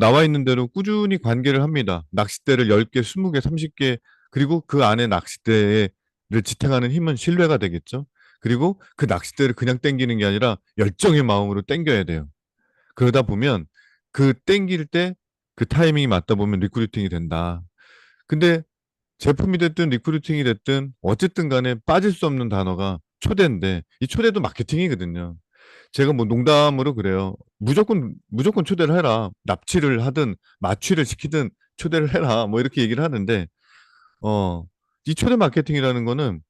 나와 있는 대로 꾸준히 관계를 합니다. 낚싯대를 10개, 20개, 30개 그리고 그 안에 낚싯대를 지탱하는 힘은 신뢰가 되겠죠. 그리고 그 낚싯대를 그냥 땡기는 게 아니라 열정의 마음으로 땡겨야 돼요. 그러다 보면 그 땡길 때 그 타이밍이 맞다 보면 리크루팅이 된다. 근데 제품이 됐든 리크루팅이 됐든 어쨌든 간에 빠질 수 없는 단어가 초대인데 이 초대도 마케팅이거든요. 제가 뭐 농담으로 그래요. 무조건 초대를 해라. 납치를 하든 마취를 시키든 초대를 해라. 뭐 이렇게 얘기를 하는데 어, 이 초대 마케팅이라는 거는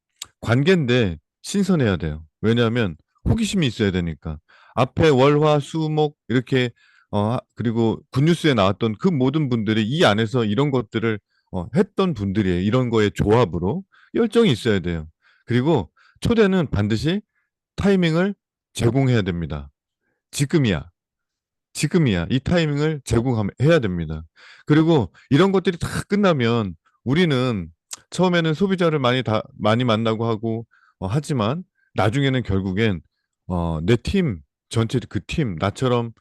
관계인데 신선해야 돼요. 왜냐하면 호기심이 있어야 되니까. 앞에 월화 수목 이렇게 그리고 굿뉴스에 나왔던 그 모든 분들이 이 안에서 이런 것들을 했던 분들이에요. 이런 거에 조합으로 열정이 있어야 돼요. 그리고 초대는 반드시 타이밍을 제공해야 됩니다. 지금이야. 지금이야. 이 타이밍을 제공해야 됩니다. 그리고 이런 것들이 다 끝나면 우리는 처음에는 소비자를 많이 만나고 하고 하지만 나중에는 결국엔 내 팀, 전체 그 팀, 나처럼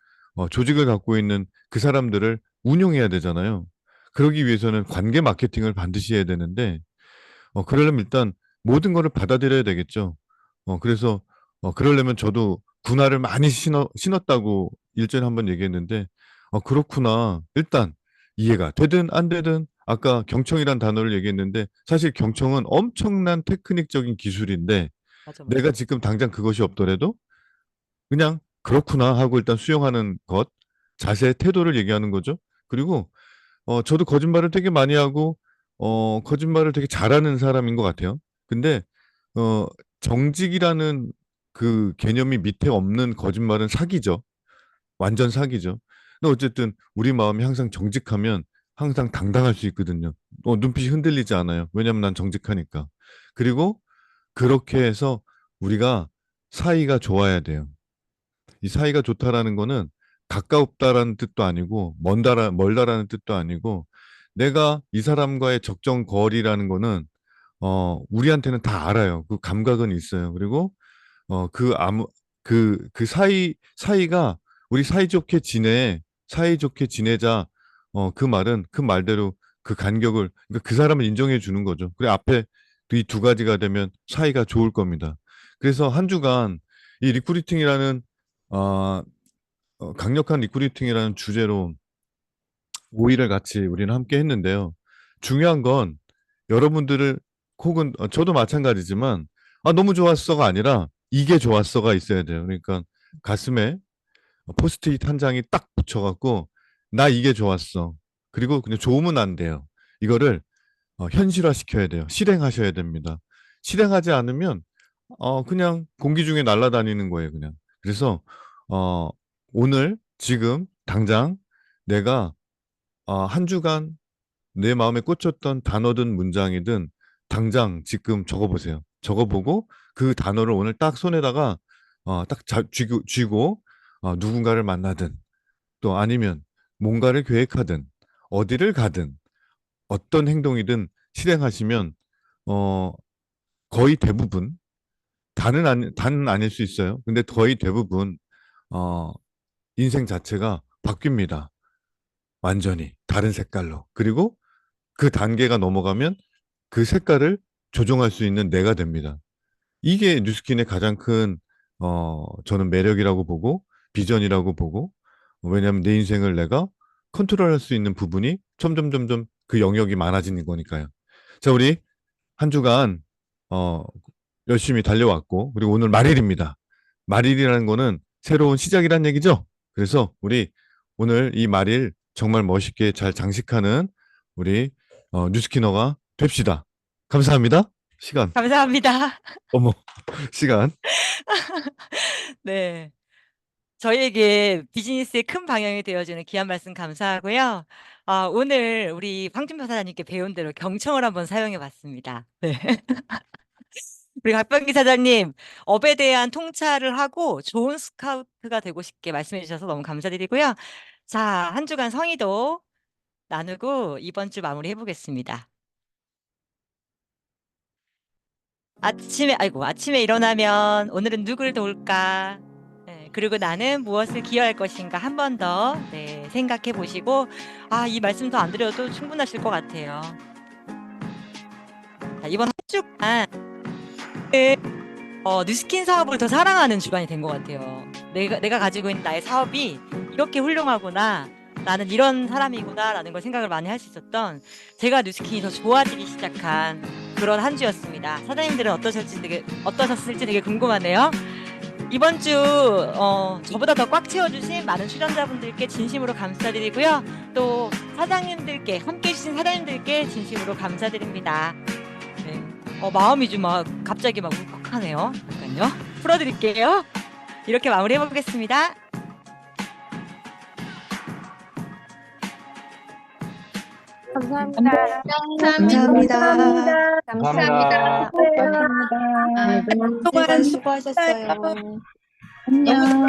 조직을 갖고 있는 그 사람들을 운용해야 되잖아요. 그러기 위해서는 관계 마케팅을 반드시 해야 되는데 그러려면 일단 모든 거를 받아들여야 되겠죠. 그래서 그러려면 저도 군화를 많이 신었다고 일전에 한번 얘기했는데 그렇구나. 일단 이해가 되든 안 되든 아까 경청이란 단어를 얘기했는데 사실 경청은 엄청난 테크닉적인 기술인데 맞아, 맞아. 내가 지금 당장 그것이 없더라도 그냥 그렇구나 하고 일단 수용하는 것, 자세, 태도를 얘기하는 거죠. 그리고 저도 거짓말을 되게 많이 하고 거짓말을 되게 잘하는 사람인 것 같아요. 근데 어, 정직이라는 그 개념이 밑에 없는 거짓말은 사기죠. 완전 사기죠. 근데 어쨌든 우리 마음이 항상 정직하면 항상 당당할 수 있거든요. 눈빛이 흔들리지 않아요. 왜냐면 난 정직하니까. 그리고 그렇게 해서 우리가 사이가 좋아야 돼요. 이 사이가 좋다라는 거는 가깝다라는 뜻도 아니고 멀다라는 뜻도 아니고 내가 이 사람과의 적정 거리라는 거는 우리한테는 다 알아요. 그 감각은 있어요. 그리고 그 사이가 우리 사이좋게 지내자. 그 말은 그 말대로 그 간격을 그러니까 그 사람을 인정해 주는 거죠. 그래 앞에 이 두 가지가 되면 사이가 좋을 겁니다. 그래서 한 주간 이 리크루팅이라는 어, 강력한 리크루팅이라는 주제로 5일을 같이 우리는 함께 했는데요. 중요한 건 여러분들을 혹은 저도 마찬가지지만 너무 좋았어가 아니라 이게 좋았어가 있어야 돼요. 그러니까 가슴에 포스트잇 한 장이 딱 붙여갖고 나 이게 좋았어. 그리고 그냥 좋으면 안 돼요. 이거를 현실화 시켜야 돼요. 실행하셔야 됩니다. 실행하지 않으면 그냥 공기 중에 날아다니는 거예요, 그냥. 그래서 오늘 지금 당장 내가 한 주간 내 마음에 꽂혔던 단어든 문장이든 당장 지금 적어보세요. 적어보고 그 단어를 오늘 딱 손에다가 딱 쥐고 누군가를 만나든 또 아니면 뭔가를 계획하든 어디를 가든 어떤 행동이든 실행하시면 거의 대부분 다는 아닐 수 있어요. 근데 거의 대부분 인생 자체가 바뀝니다. 완전히 다른 색깔로. 그리고 그 단계가 넘어가면 그 색깔을 조종할 수 있는 내가 됩니다. 이게 뉴스킨의 가장 큰 저는 매력이라고 보고 비전이라고 보고 왜냐하면 내 인생을 내가 컨트롤할 수 있는 부분이 점점 그 영역이 많아지는 거니까요. 자, 우리 한 주간 열심히 달려왔고 그리고 오늘 말일입니다. 말일이라는 거는 새로운 시작이란 얘기죠. 그래서 우리 오늘 이 말일 정말 멋있게 잘 장식하는 우리 뉴스키너가 됩시다. 감사합니다. 시간. 감사합니다. 어머, 시간. 네. 저희에게 비즈니스의 큰 방향이 되어주는 귀한 말씀 감사하고요. 오늘 우리 황준표 사장님께 배운 대로 경청을 한번 사용해 봤습니다. 네. 우리 박병기 사장님, 업에 대한 통찰을 하고 좋은 스카우트가 되고 싶게 말씀해 주셔서 너무 감사드리고요. 자, 한 주간 성의도 나누고 이번 주 마무리해 보겠습니다. 아침에 일어나면 오늘은 누굴 도울까? 네, 그리고 나는 무엇을 기여할 것인가 한 번 더 생각해 보시고 이 말씀 더 안 드려도 충분하실 것 같아요. 자, 이번 한 주간 뉴스킨 사업을 더 사랑하는 주간이 된 것 같아요. 내가 가지고 있는 나의 사업이 이렇게 훌륭하구나. 나는 이런 사람이구나 라는 걸 생각을 많이 할 수 있었던 제가 뉴스킨이 더 좋아지기 시작한 그런 한 주였습니다. 사장님들은 어떠셨을지 되게 궁금하네요. 이번 주 저보다 더 꽉 채워주신 많은 출연자분들께 진심으로 감사드리고요. 또 사장님들께 함께해 주신 사장님들께 진심으로 감사드립니다. 네. 마음이 좀 갑자기 울컥하네요. 잠깐요. 풀어드릴게요. 이렇게 마무리해 보겠습니다. 감사합니다. 감사합니다. 수고하셨어요. 안녕.